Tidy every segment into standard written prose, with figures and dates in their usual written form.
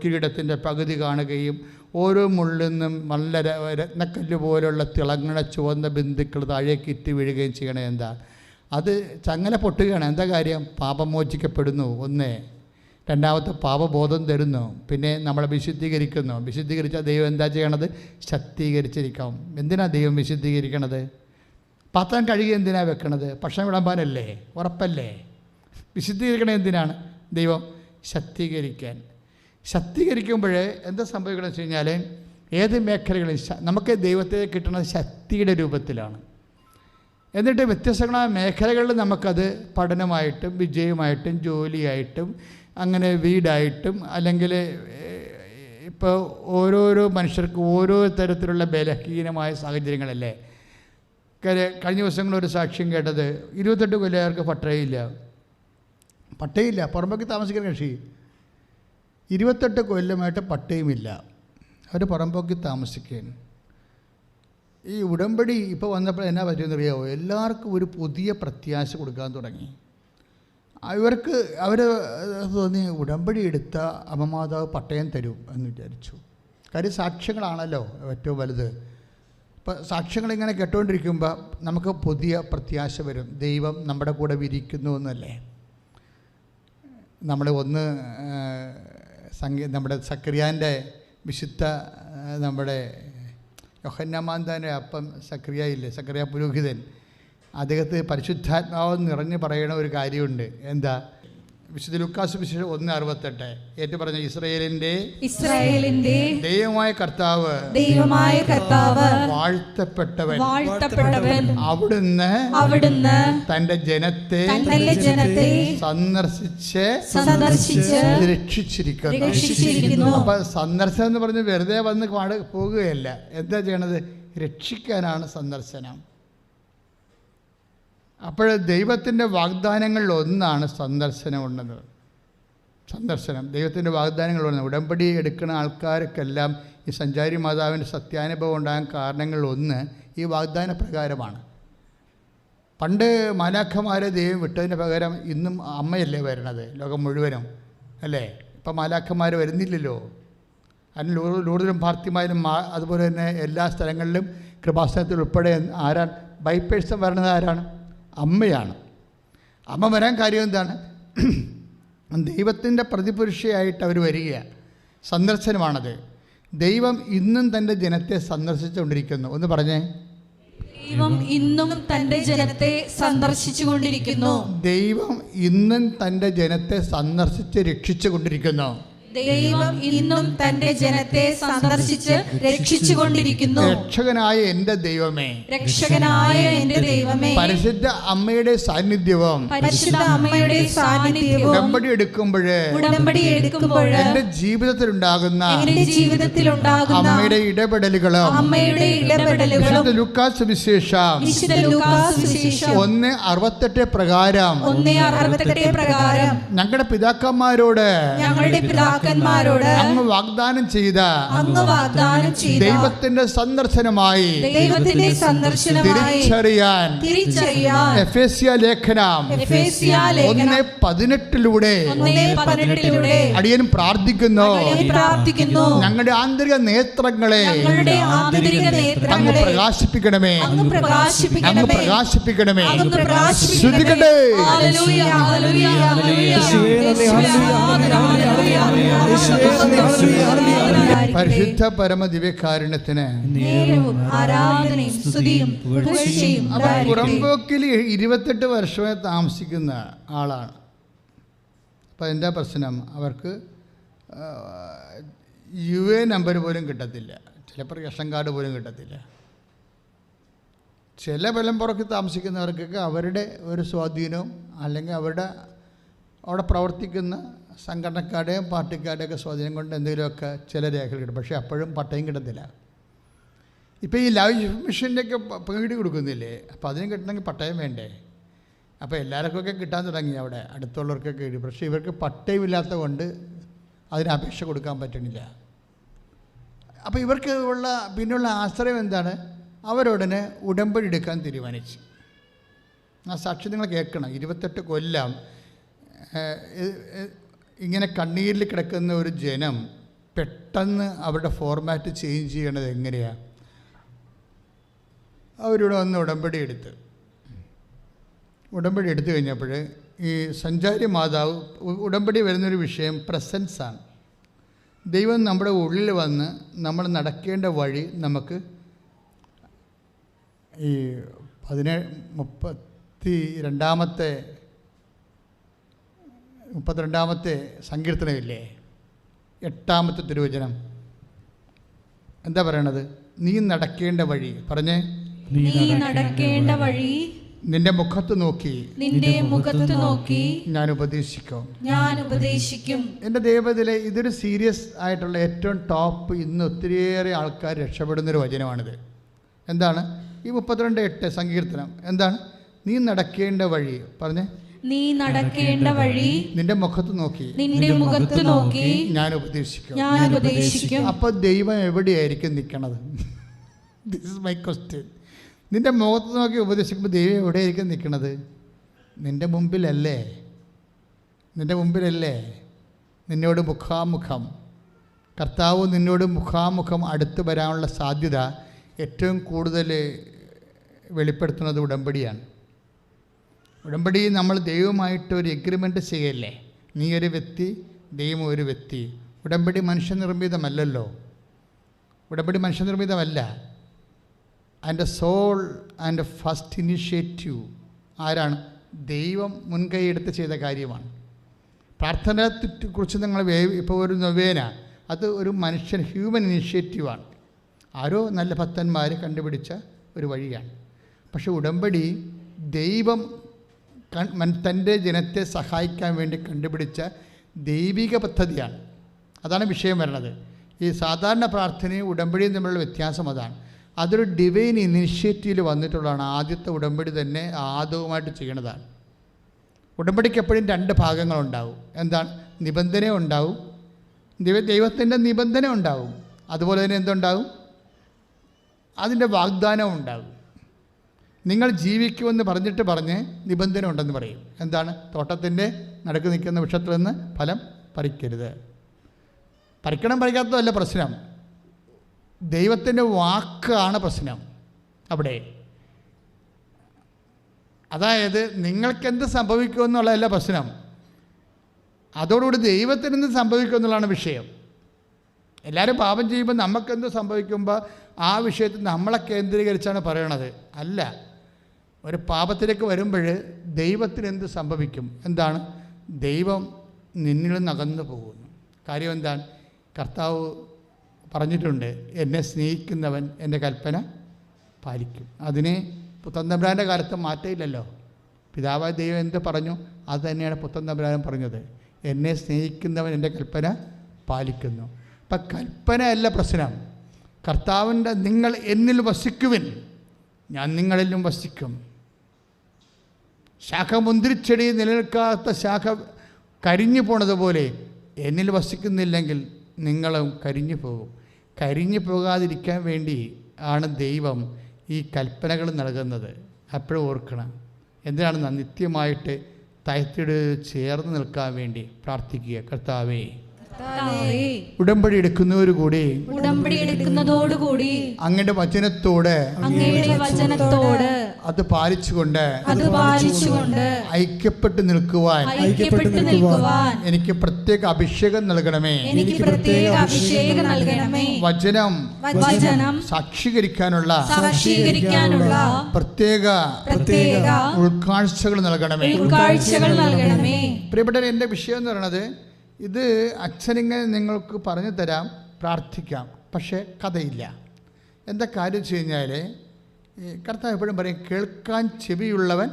കിരീടത്തിൻ്റെ പകുതി കാണുകയും ഓരോ മുള്ളിൽ നിന്നും നല്ല രത്നക്കല്ല് പോലുള്ള തിളങ്ങണ ചുവന്ന ബിന്ദുക്കൾ താഴേക്ക് ഇറ്റ് വീഴുകയും ചെയ്യണേ. എന്താ അത്? ചങ്ങല പൊട്ടുകയാണ്. എന്താ കാര്യം? പാപം മോചിക്കപ്പെടുന്നു. ഒന്ന്. രണ്ടാമത്തെ പാപബോധം തരുന്നു. പിന്നെ നമ്മളെ വിശുദ്ധീകരിക്കുന്നു. വിശുദ്ധീകരിച്ചാൽ ദൈവം എന്താ ചെയ്യണത്? ശക്തീകരിച്ചിരിക്കാം. എന്തിനാണ് ദൈവം വിശുദ്ധീകരിക്കണത്? പാത്രം കഴുകി എന്തിനാണ് വെക്കണത്? ഭക്ഷണം വിളമ്പാനല്ലേ? ഉറപ്പല്ലേ? വിശുദ്ധീകരിക്കണത് എന്തിനാണ്? ദൈവം ശക്തീകരിക്കാൻ. ശക്തീകരിക്കുമ്പോൾ എന്താ സംഭവിക്കണമെന്ന് വെച്ച് കഴിഞ്ഞാൽ, ഏത് മേഖലകളിൽ നമുക്ക് ദൈവത്തെ കിട്ടുന്നത് ശക്തിയുടെ രൂപത്തിലാണ്. എന്നിട്ട് വ്യത്യസ്തങ്ങളായ മേഖലകളിൽ നമുക്കത് പഠനമായിട്ടും വിജയമായിട്ടും ജോലിയായിട്ടും അങ്ങനെ വീടായിട്ടും, അല്ലെങ്കിൽ ഇപ്പോൾ ഓരോരോ മനുഷ്യർക്ക് ഓരോ തരത്തിലുള്ള ബലഹീനമായ സാഹചര്യങ്ങളല്ലേ. കഴിഞ്ഞ ദിവസങ്ങളൊരു സാക്ഷ്യം കേട്ടത്, 28 കൊല്ലക്കാർക്ക് പട്ടയമില്ല, പുറമ്പോക്കി താമസിക്കുന്ന കക്ഷി 28 കൊല്ലമായിട്ട് പട്ടയമില്ല, അവർ പുറമ്പോക്കി താമസിക്കുകയാണ്. ഈ ഉടമ്പടി ഇപ്പോൾ വന്നപ്പോൾ എന്നാ പറ്റുമെന്നറിയാമോ? എല്ലാവർക്കും ഒരു പുതിയ പ്രത്യാശ കൊടുക്കാൻ തുടങ്ങി. അവർ തോന്നി ഉടമ്പടി എടുത്ത അമ്മമാതാവ് പട്ടയം തരും എന്ന് വിചാരിച്ചു. കാര്യം സാക്ഷ്യങ്ങളാണല്ലോ ഏറ്റവും വലുത്. ഇപ്പം സാക്ഷ്യങ്ങളിങ്ങനെ കേട്ടുകൊണ്ടിരിക്കുമ്പോൾ നമുക്ക് പുതിയ പ്രത്യാശ വരും. ദൈവം നമ്മുടെ കൂടെ വിരിക്കുന്നു എന്നല്ലേ. നമ്മൾ നമ്മുടെ സക്രിയാൻ്റെ വിശുദ്ധ നമ്മുടെ യോഹന്നാമാന്താൻ്റെ അപ്പം സക്രിയ പുരോഹിതൻ, അദ്ദേഹത്തെ പരിശുദ്ധാത്മാവ് നിറഞ്ഞ് പറയണ ഒരു കാര്യമുണ്ട്. എന്താ? വിശുദ്ധ ലൂക്കാസ് വിശേഷം 1:68 ഏറ്റു പറഞ്ഞ ഇസ്രായേലിന്റെ ദൈവമായ കർത്താവ് വാഴ്ത്തപ്പെട്ടവൻ അവിടുന്ന് തന്റെ ജനത്തെ സന്ദർശിച്ച് രക്ഷിച്ചിരിക്കുന്നു. അപ്പൊ സന്ദർശനം എന്ന് പറഞ്ഞ് വെറുതെ വന്ന് പോകുകയല്ല. എന്താ ചെയ്യണത്? രക്ഷിക്കാനാണ് സന്ദർശനം. അപ്പോൾ ദൈവത്തിൻ്റെ വാഗ്ദാനങ്ങളിൽ ഒന്നാണ് സന്ദർശനം ഉള്ളത്. ദൈവത്തിൻ്റെ വാഗ്ദാനങ്ങൾ ഉടമ്പടി എടുക്കുന്ന ആൾക്കാർക്കെല്ലാം ഈ സഞ്ചാരി മാതാവിൻ്റെ സത്യാനുഭവം ഉണ്ടാകാൻ കാരണങ്ങളിൽ ഒന്ന് ഈ വാഗ്ദാന പ്രകാരമാണ്. പണ്ട് മാലാഖമാരെ ദൈവം വിട്ടതിന് പകരം ഇന്നും അമ്മയല്ലേ വരണത് ലോകം മുഴുവനും, അല്ലേ? ഇപ്പം മാലാഖമാർ വരുന്നില്ലല്ലോ. അതിന് ലൂർദിലും ഫാത്തിമയിലും അതുപോലെ തന്നെ എല്ലാ സ്ഥലങ്ങളിലും കൃപാസനത്തിൽ ഉൾപ്പെടെ ആരാണ് ബൈപ്പേഴ്സം വരണത്? ആരാണ്? അമ്മയാണ്. അമ്മ വരാൻ കാര്യം എന്താണ്? ദൈവത്തിൻ്റെ പ്രതിപുരുഷയായിട്ട് അവർ വരികയാണ്. സന്ദർശനമാണത്. ദൈവം ഇന്നും തൻ്റെ ജനത്തെ സന്ദർശിച്ചുകൊണ്ടിരിക്കുന്നു. ഒന്ന് പറഞ്ഞേ. ദൈവം ഇന്നും തൻ്റെ ജനത്തെ സന്ദർശിച്ചുകൊണ്ടിരിക്കുന്നു. ദൈവം ഇന്നും തൻ്റെ ജനത്തെ സന്ദർശിച്ച് രക്ഷിച്ചുകൊണ്ടിരിക്കുന്നു. ദൈവം ഇന്നും തന്റെ ജനത്തെ സന്ദർശിച്ച് രക്ഷിച്ചുകൊണ്ടിരിക്കുന്നു. രക്ഷകനായ എൻ്റെ ദൈവമേ, പരിശുദ്ധ അമ്മയുടെ സാന്നിധ്യവും ഉടമ്പടി എടുക്കുമ്പോൾ എൻ്റെ ജീവിതത്തിലുണ്ടാകുന്ന അമ്മയുടെ ഇടപെടലുകളും ലൂക്കാസ് സുവിശേഷം 1:68 പ്രകാരം ഞങ്ങളുടെ പിതാക്കന്മാരോട് അങ്ങ് വാഗ്ദാനം ചെയ്ത ദൈവത്തിന്റെ സന്ദർശനമായി തിരിച്ചറിയാൻ എഫേസ്യ ലേഖനം 1:18 അടിയൻ പ്രാർത്ഥിക്കുന്നു. ഞങ്ങളുടെ ആന്തരിക നേത്രങ്ങളെ അങ്ങ് പ്രകാശിപ്പിക്കണമേ, അങ്ങ് പ്രകാശിപ്പിക്കണമേ. ശ്രദ്ധിക്കട്ടെ. പരിശുദ്ധ പരമദിവ്യകാരുണ്യത്തിന് പുറമ്പോക്കിൽ 28 വർഷമായി താമസിക്കുന്ന ആളാണ്. അപ്പം എന്താ പ്രശ്നം? അവർക്ക് UA നമ്പർ പോലും കിട്ടത്തില്ല, ചിലപ്പോൾ റേഷൻ കാർഡ് പോലും കിട്ടത്തില്ല. ചില വെള്ളംപുറത്ത് താമസിക്കുന്നവർക്കൊക്കെ അവരുടെ ഒരു സ്വാധീനവും അല്ലെങ്കിൽ അവിടെ പ്രവർത്തിക്കുന്ന സംഘടനക്കാരുടെയും പാർട്ടിക്കാരുടെയൊക്കെ സ്വാധീനം കൊണ്ട് എന്തെങ്കിലുമൊക്കെ ചില രേഖകൾ കിട്ടും. പക്ഷേ അപ്പോഴും പട്ടയം കിട്ടത്തില്ല. ഇപ്പോൾ ഈ ലൈഫ് മിഷൻ്റെയൊക്കെ പേടി കൊടുക്കുന്നില്ലേ, അപ്പോൾ അതിന് കിട്ടണമെങ്കിൽ പട്ടയം വേണ്ടേ? അപ്പോൾ എല്ലാവർക്കൊക്കെ കിട്ടാൻ തുടങ്ങി അവിടെ അടുത്തുള്ളവർക്കൊക്കെ കിട്ടി. പക്ഷേ ഇവർക്ക് പട്ടയമില്ലാത്ത കൊണ്ട് അതിന് അപേക്ഷ കൊടുക്കാൻ പറ്റണില്ല. അപ്പോൾ ഇവർക്ക് പിന്നുള്ള ആശ്രയം എന്താണ്? അവരോടനെ ഉടമ്പടി എടുക്കാൻ തീരുമാനിച്ചു. ആ സാക്ഷി നിങ്ങൾ കേൾക്കണം. 28 കൊല്ലം ഇങ്ങനെ കണ്ണീരിൽ കിടക്കുന്ന ഒരു ജനം പെട്ടെന്ന് അവരുടെ ഫോർമാറ്റ് ചേഞ്ച് ചെയ്യണത് എങ്ങനെയാണ്? അവരിവിടെ വന്ന് ഉടമ്പടി എടുത്തു കഴിഞ്ഞപ്പോൾ ഈ സഞ്ചാരി മാതാവ് ഉടമ്പടി വരുന്നൊരു വിഷയം പ്രസൻസാണ്. ദൈവം നമ്മുടെ ഉള്ളിൽ വന്ന് നമ്മൾ നടക്കേണ്ട വഴി നമുക്ക് ഈ 32 സങ്കീർത്തനമില്ലേ, 8-ാമത്തെ തിരുവചനം എന്താ പറയണത്? നീ നടക്കേണ്ട വഴി, പറഞ്ഞേ, നീ നടക്കേണ്ട വഴി നിന്റെ മുഖത്ത് നോക്കി ഞാൻ ഉപദേശിക്കും. എൻ്റെ ദൈവത്തിലെ ഇതൊരു സീരിയസ് ആയിട്ടുള്ള ഏറ്റവും ടോപ്പ്, ഇന്ന് ഒത്തിരിയേറെ ആൾക്കാർ രക്ഷപ്പെടുന്നൊരു വചനമാണിത്. എന്താണ് ഈ 32:8 സങ്കീർത്തനം? എന്താണ്? നീ നടക്കേണ്ട വഴി, പറഞ്ഞേ, നീ നടക്കേണ്ട വഴി നിന്റെ മുഖത്ത് നോക്കി ഞാൻ ഉപദേശിക്കും. അപ്പോൾ ദൈവം എവിടെയായിരിക്കും നിൽക്കണത്? This is my question. നിന്റെ മുഖത്ത് നോക്കി ഉപദേശിക്കുമ്പോൾ ദൈവം എവിടെയായിരിക്കും നിൽക്കണത്? നിന്റെ മുമ്പിലല്ലേ? നിന്നോട് മുഖാമുഖം കർത്താവ് നിന്നോട് മുഖാമുഖം അടുത്ത് വരാനുള്ള സാധ്യത ഏറ്റവും കൂടുതൽ വെളിപ്പെടുത്തുന്നത് ഉടമ്പടിയാണ്. ഉടമ്പടി നമ്മൾ ദൈവമായിട്ട് ഒരു എഗ്രിമെൻ്റ് ചെയ്യല്ലേ? നീ ഒരു വ്യക്തി, ദൈവം ഒരു വ്യക്തി. ഉടമ്പടി മനുഷ്യനിർമ്മിതമല്ലല്ലോ. And soul and first initiative ആരാണ്? ദൈവം മുൻകൈയെടുത്ത് ചെയ്ത കാര്യമാണ്. പ്രാർത്ഥനയെക്കുറിച്ച് നിങ്ങൾ ഇപ്പോൾ ഒരു നൊവേന, അത് ഒരു മനുഷ്യൻ ഹ്യൂമൻ ഇനിഷ്യേറ്റീവാണ്. ആരോ നല്ല ഭക്തന്മാർ കണ്ടുപിടിച്ച ഒരു വഴിയാണ്. പക്ഷെ ഉടമ്പടി ദൈവം തൻ്റെ ജനത്തെ സഹായിക്കാൻ വേണ്ടി കണ്ടുപിടിച്ച ദൈവിക പദ്ധതിയാണ്. അതാണ് വിഷയം വരുന്നത്. ഈ സാധാരണ പ്രാർത്ഥനയും ഉടമ്പടിയും തമ്മിലുള്ള വ്യത്യാസം അതാണ്. അതൊരു ഡിവൈൻ ഇനിഷ്യേറ്റീവിൽ വന്നിട്ടുള്ളതാണ്. ആദ്യത്തെ ഉടമ്പടി തന്നെ ആദവുമായിട്ട് ചെയ്യണതാണ്. ഉടമ്പടിക്ക് എപ്പോഴും 2 ഭാഗങ്ങളുണ്ടാവും. എന്താണ്? നിബന്ധന ഉണ്ടാവും, ദൈവത്തിൻ്റെ നിബന്ധന ഉണ്ടാവും. അതുപോലെ തന്നെ എന്തുണ്ടാവും? അതിൻ്റെ വാഗ്ദാനം ഉണ്ടാവും. നിങ്ങൾ ജീവിക്കുമെന്ന് പറഞ്ഞ് നിബന്ധന ഉണ്ടെന്ന് പറയും. എന്താണ്? തോട്ടത്തിൻ്റെ നടുക്ക് നിൽക്കുന്ന വൃക്ഷത്തിൽ നിന്ന് ഫലം പറിക്കരുത്. പറിക്കാത്തതല്ല പ്രശ്നം, ദൈവത്തിൻ്റെ വാക്കാണ് പ്രശ്നം അവിടെ. അതായത് നിങ്ങൾക്കെന്ത് സംഭവിക്കുമെന്നുള്ളതല്ല പ്രശ്നം, അതോടുകൂടി ദൈവത്തിനെന്ത് സംഭവിക്കുമെന്നുള്ളതാണ് വിഷയം. എല്ലാവരും പാപം ചെയ്യുമ്പോൾ നമുക്കെന്ത് സംഭവിക്കുമ്പോൾ ആ വിഷയത്തിൽ നമ്മളെ കേന്ദ്രീകരിച്ചാണ് പറയണത്. അല്ല, ഒരു പാപത്തിലേക്ക് വരുമ്പോൾ ദൈവത്തിനെന്ത് സംഭവിക്കും? എന്താണ്? ദൈവം നിന്നിൽ നിന്ന് അകന്നു പോകുന്നു. കാര്യം എന്താണ്? കർത്താവ് പറഞ്ഞിട്ടുണ്ട്, എന്നെ സ്നേഹിക്കുന്നവൻ എൻ്റെ കൽപ്പന പാലിക്കും. അതിനെ പുത്രൻ തമ്പുരാൻ്റെ കാലത്ത് മാറ്റമില്ലല്ലോ. പിതാവായ ദൈവം എന്ത് പറഞ്ഞു അത് തന്നെയാണ് പുത്രൻ തമ്പുരാനും പറഞ്ഞത്, എന്നെ സ്നേഹിക്കുന്നവൻ എൻ്റെ കൽപ്പന പാലിക്കുന്നു. അപ്പം കൽപ്പനയല്ല പ്രശ്നം. കർത്താവിൻ്റെ നിങ്ങൾ എന്നിൽ വസിക്കുവിൻ, ഞാൻ നിങ്ങളിലും വസിക്കും. ശാഖ മുന്തിരിച്ചെടി നിലനിൽക്കാത്ത ശാഖ കരിഞ്ഞു പോണതുപോലെ എന്നിൽ വസിക്കുന്നില്ലെങ്കിൽ നിങ്ങളും കരിഞ്ഞു പോകും. കരിഞ്ഞു പോകാതിരിക്കാൻ വേണ്ടി ആണ് ദൈവം ഈ കൽപ്പനകൾ നൽകുന്നത്. അപ്പോഴും ഓർക്കണം. എന്തിനാണ്? നിത്യമായിട്ട് തയത്തിട് ചേർന്ന് നിൽക്കാൻ വേണ്ടി പ്രാർത്ഥിക്കുക. കർത്താവേ, ഉടമ്പടി എടുക്കുന്നതോടുകൂടി അങ്ങയുടെ വചനത്തോട് അത് പാലിച്ചുകൊണ്ട് ഐക്യപ്പെട്ട് നിൽക്കുവാൻ എനിക്ക് പ്രത്യേക അഭിഷേകം നൽകണമേ. വചനം സാക്ഷീകരിക്കാനുള്ള പ്രത്യേക ഉൾക്കാഴ്ചകൾ നൽകണമേ. പ്രിയപ്പെട്ടവരെ, എൻ്റെ വിഷയം എന്ന് പറയുന്നത്, ഇത് അച്ഛനിങ്ങനെ നിങ്ങൾക്ക് പറഞ്ഞു തരാം, പ്രാർത്ഥിക്കാം, പക്ഷേ കഥയില്ല. എന്താ കാര്യം വെച്ച് കഴിഞ്ഞാൽ, കർത്താവ് എപ്പോഴും പറയും കേൾക്കാൻ ചെവിയുള്ളവൻ.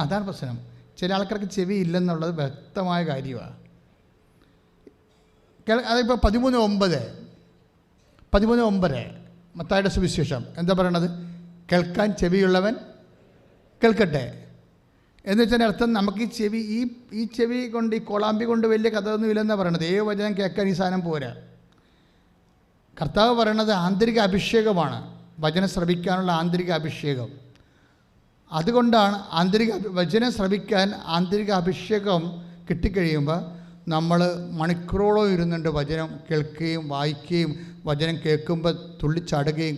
അതാണ് പ്രശ്നം. ചില ആൾക്കാർക്ക് ചെവി ഇല്ലെന്നുള്ളത് വ്യക്തമായ കാര്യമാണ്. അതിപ്പോൾ 13:9 മത്തായിയുടെ സുവിശേഷം എന്താ പറയണത്? കേൾക്കാൻ ചെവിയുള്ളവൻ കേൾക്കട്ടെ. എന്ന് വെച്ചാൽ അർത്ഥം, നമുക്ക് ഈ ചെവി കൊണ്ട്, ഈ കോളാമ്പി കൊണ്ട് വലിയ കഥയൊന്നും ഇല്ലെന്നാണ് പറയണത്. വചനം കേൾക്കാൻ ഈ സാധനം പോരാ. കർത്താവ് പറയണത് ആന്തരിക അഭിഷേകമാണ്, വചനം ശ്രവിക്കാനുള്ള ആന്തരിക അഭിഷേകം. അതുകൊണ്ടാണ് വചനം ശ്രവിക്കാൻ ആന്തരിക അഭിഷേകം കിട്ടിക്കഴിയുമ്പോൾ നമ്മൾ മണിക്കൂറോളം ഇരുന്നുണ്ട് വചനം കേൾക്കുകയും വായിക്കുകയും വചനം കേൾക്കുമ്പോൾ തുള്ളിച്ചാടുകയും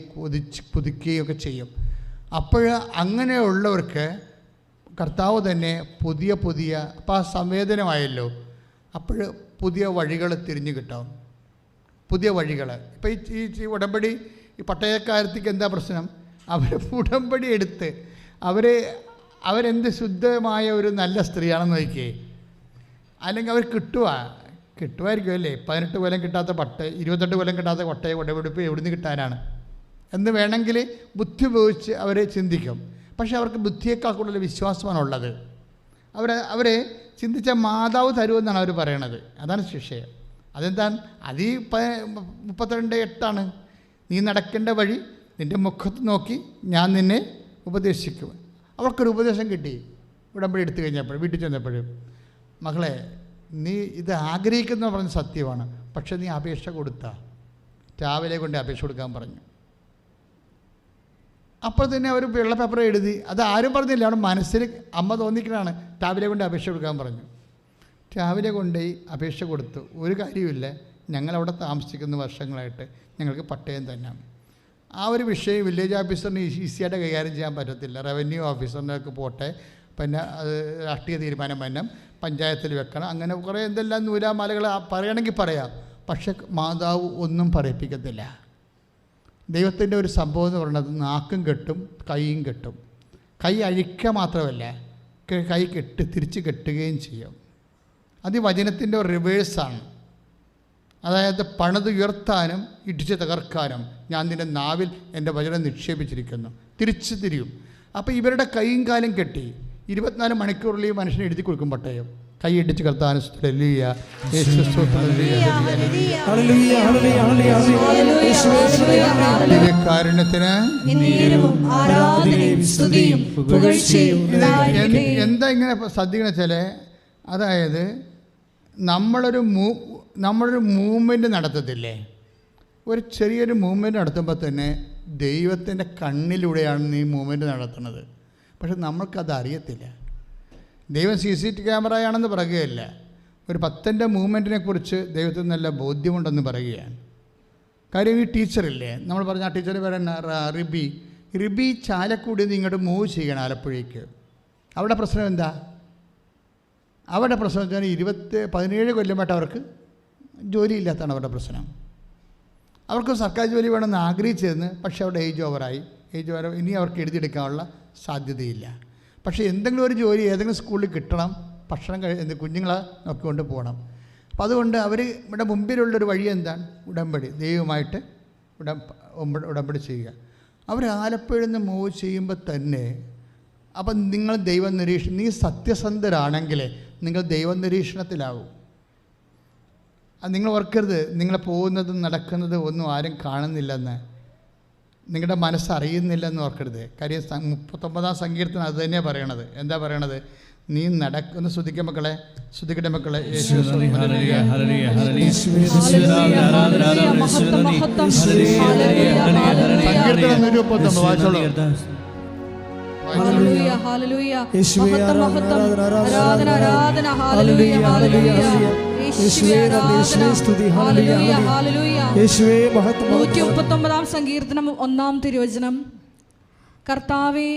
കുതിക്കുകയും ഒക്കെ ചെയ്യും. അപ്പോൾ അങ്ങനെയുള്ളവർക്ക് കർത്താവ് തന്നെ പുതിയ അപ്പോൾ ആ സംവേദനമായല്ലോ, അപ്പോൾ പുതിയ വഴികൾ തിരിഞ്ഞു കിട്ടാം, പുതിയ വഴികൾ. ഇപ്പോൾ ഈ ഉടമ്പടി, ഈ പട്ടയക്കാരത്തേക്ക് എന്താ പ്രശ്നം? അവർ ഉടമ്പടി എടുത്ത് അവരെന്ത് ശുദ്ധമായ ഒരു നല്ല സ്ത്രീയാണെന്ന് നോക്കിയേ. അല്ലെങ്കിൽ അവർ കിട്ടുമായിരിക്കും അല്ലേ? 18 കൊല്ലം കിട്ടാത്ത 28 കൊല്ലം കിട്ടാത്ത പട്ടയ ഉടമ്പടിപ്പ് എവിടുന്ന് കിട്ടാനാണ് എന്ന് വേണമെങ്കിൽ ബുദ്ധി ഉപയോഗിച്ച് അവർ ചിന്തിക്കും. പക്ഷേ അവർക്ക് ബുദ്ധിയേക്കാൾ കൂടുതൽ വിശ്വാസമാണുള്ളത്. അവരെ ചിന്തിച്ച മാതാവ് തരുമെന്നാണ് അവർ പറയണത്. അതാണ് വിഷയം. അതെന്താണ്? അത് ഈ 32:8 നീ നടക്കേണ്ട വഴി നിൻ്റെ മുഖത്ത് നോക്കി ഞാൻ നിന്നെ ഉപദേശിക്കും. അവർക്കൊരു ഉപദേശം കിട്ടി ഉടമ്പടി എടുത്തു കഴിഞ്ഞപ്പോൾ, വീട്ടിൽ ചെന്നപ്പോഴും. മകളെ, നീ ഇത് ആഗ്രഹിക്കുന്ന പറഞ്ഞ സത്യമാണ്, പക്ഷെ നീ അപേക്ഷ കൊടുത്താൽ രാവിലെ കൊണ്ട് അപേക്ഷ കൊടുക്കാൻ പറഞ്ഞു. അപ്പോൾ തന്നെ അവർ വെള്ള പേപ്പർ എഴുതി. അത് ആരും പറഞ്ഞില്ല, അവിടെ മനസ്സിൽ അമ്മ തോന്നിക്കണതാണ്. രാവിലെ കൊണ്ട് അപേക്ഷ കൊടുക്കാൻ പറഞ്ഞു. രാവിലെ കൊണ്ടുപോയി അപേക്ഷ കൊടുത്തു. ഒരു കാര്യമില്ല, ഞങ്ങളവിടെ താമസിക്കുന്ന വർഷങ്ങളായിട്ട് ഞങ്ങൾക്ക് പട്ടയം തന്നെ. ആ ഒരു വിഷയം വില്ലേജ് ഓഫീസറിന് ഈസിയായിട്ട് കൈകാര്യം ചെയ്യാൻ പറ്റത്തില്ല. റവന്യൂ ഓഫീസറിനൊക്കെ പോട്ടെ, പിന്നെ അത് രാഷ്ട്രീയ തീരുമാനം തന്നെ പഞ്ചായത്തിൽ വെക്കണം, അങ്ങനെ കുറേ എന്തെല്ലാം നൂലാമാലകൾ പറയണമെങ്കിൽ പറയാം. പക്ഷെ മാതാവ് ഒന്നും പറയിപ്പിക്കത്തില്ല. ദൈവത്തിൻ്റെ ഒരു സംഭവം എന്ന് പറയുന്നത് നാക്കും കെട്ടും കൈയും കെട്ടും. കൈ അഴിക്കുക മാത്രമല്ല, കൈ തിരിച്ച് കെട്ടുകയും ചെയ്യും. അത് ഈ വചനത്തിൻ്റെ ഒരു റിവേഴ്സാണ്. അതായത് പണിതുയർത്താനും ഇടിച്ച് തകർക്കാനും ഞാൻ നിൻ്റെ നാവിൽ എൻ്റെ വചനം നിക്ഷേപിച്ചിരിക്കുന്നു. തിരിച്ചു തിരിയും. അപ്പോൾ ഇവരുടെ കൈയും കാലും കെട്ടി 24 മണിക്കൂറിൽ ഈ മനുഷ്യനെ എഴുതി കൊടുക്കും പട്ടയം. കൈ ഇടിച്ച് കർത്താനും കാരുണ്യത്തിന് എന്താ ഇങ്ങനെ ശ്രദ്ധിക്കണ വെച്ചാൽ, അതായത് നമ്മളൊരു മൂവ്മെൻറ്റ് നടത്തത്തില്ലേ, ഒരു ചെറിയൊരു മൂവ്മെൻറ്റ് നടത്തുമ്പോൾ തന്നെ ദൈവത്തിൻ്റെ കണ്ണിലൂടെയാണ് ഈ മൂവ്മെൻറ്റ് നടത്തുന്നത്. പക്ഷെ നമ്മൾക്കത് അറിയത്തില്ല. ദൈവം CCTV ക്യാമറയാണെന്ന് പറയുകയല്ല, ഒരു ഭക്തൻ്റെ മൂവ്മെൻറ്റിനെ കുറിച്ച് ദൈവത്തിന് നല്ല ബോധ്യമുണ്ടെന്ന് പറയുകയാണ്. കാര്യം ഈ ടീച്ചറില്ലേ, നമ്മൾ പറഞ്ഞ ആ ടീച്ചർ പറയുന്ന റിബി ചാലക്കുടി നിന്ന് ഇങ്ങോട്ട് മൂവ് ചെയ്യണം ആലപ്പുഴയ്ക്ക്. അവിടെ പ്രശ്നം എന്താ? അവരുടെ പ്രശ്നം വെച്ചാൽ 17 കൊല്ലമായിട്ട് അവർക്ക് ജോലിയില്ലാത്തതാണ് അവരുടെ പ്രശ്നം. അവർക്ക് സർക്കാർ ജോലി വേണമെന്ന് ആഗ്രഹിച്ചിരുന്നു, പക്ഷേ അവരുടെ ഏജ് ഓവറായി. ഇനി അവർക്ക് എഴുതിയെടുക്കാനുള്ള സാധ്യതയില്ല. പക്ഷേ എന്തെങ്കിലും ഒരു ജോലി ഏതെങ്കിലും സ്കൂളിൽ കിട്ടണം, ഭക്ഷണം കുഞ്ഞുങ്ങളെ നോക്കിക്കൊണ്ട് പോകണം. അപ്പോൾ അതുകൊണ്ട് അവർ ഇവിടെ മുമ്പിലുള്ളൊരു വഴി എന്താണ്? ഉടമ്പടി, ദൈവമായിട്ട് ഉടമ്പടി ചെയ്യുക. അവർ ആലപ്പുഴയിൽ നിന്ന് മൂവ് ചെയ്യുമ്പോൾ തന്നെ അപ്പം നിങ്ങൾ നീ സത്യസന്ധരാണെങ്കിൽ നിങ്ങൾ ദൈവനിരീക്ഷണത്തിലാവും. അത് നിങ്ങൾ ഓർക്കരുത്, നിങ്ങൾ പോകുന്നതും നടക്കുന്നതും ഒന്നും ആരും കാണുന്നില്ലെന്ന്, നിങ്ങളുടെ മനസ്സറിയുന്നില്ലെന്ന് ഓർക്കരുത്. കാര്യം 39-ാം സങ്കീർത്തനം അത് തന്നെയാണ് പറയണത്. എന്താ പറയണത്? നീ നടക്കുന്ന ശ്രദ്ധിക്കട്ടെ മക്കളെ, ശ്രദ്ധിക്കട്ടെ മക്കളെ. സങ്കീർത്തനം 139 വായിച്ചോളൂ. സങ്കീർത്തനം 1-ാം തിരുവചനം. കർത്താവേ,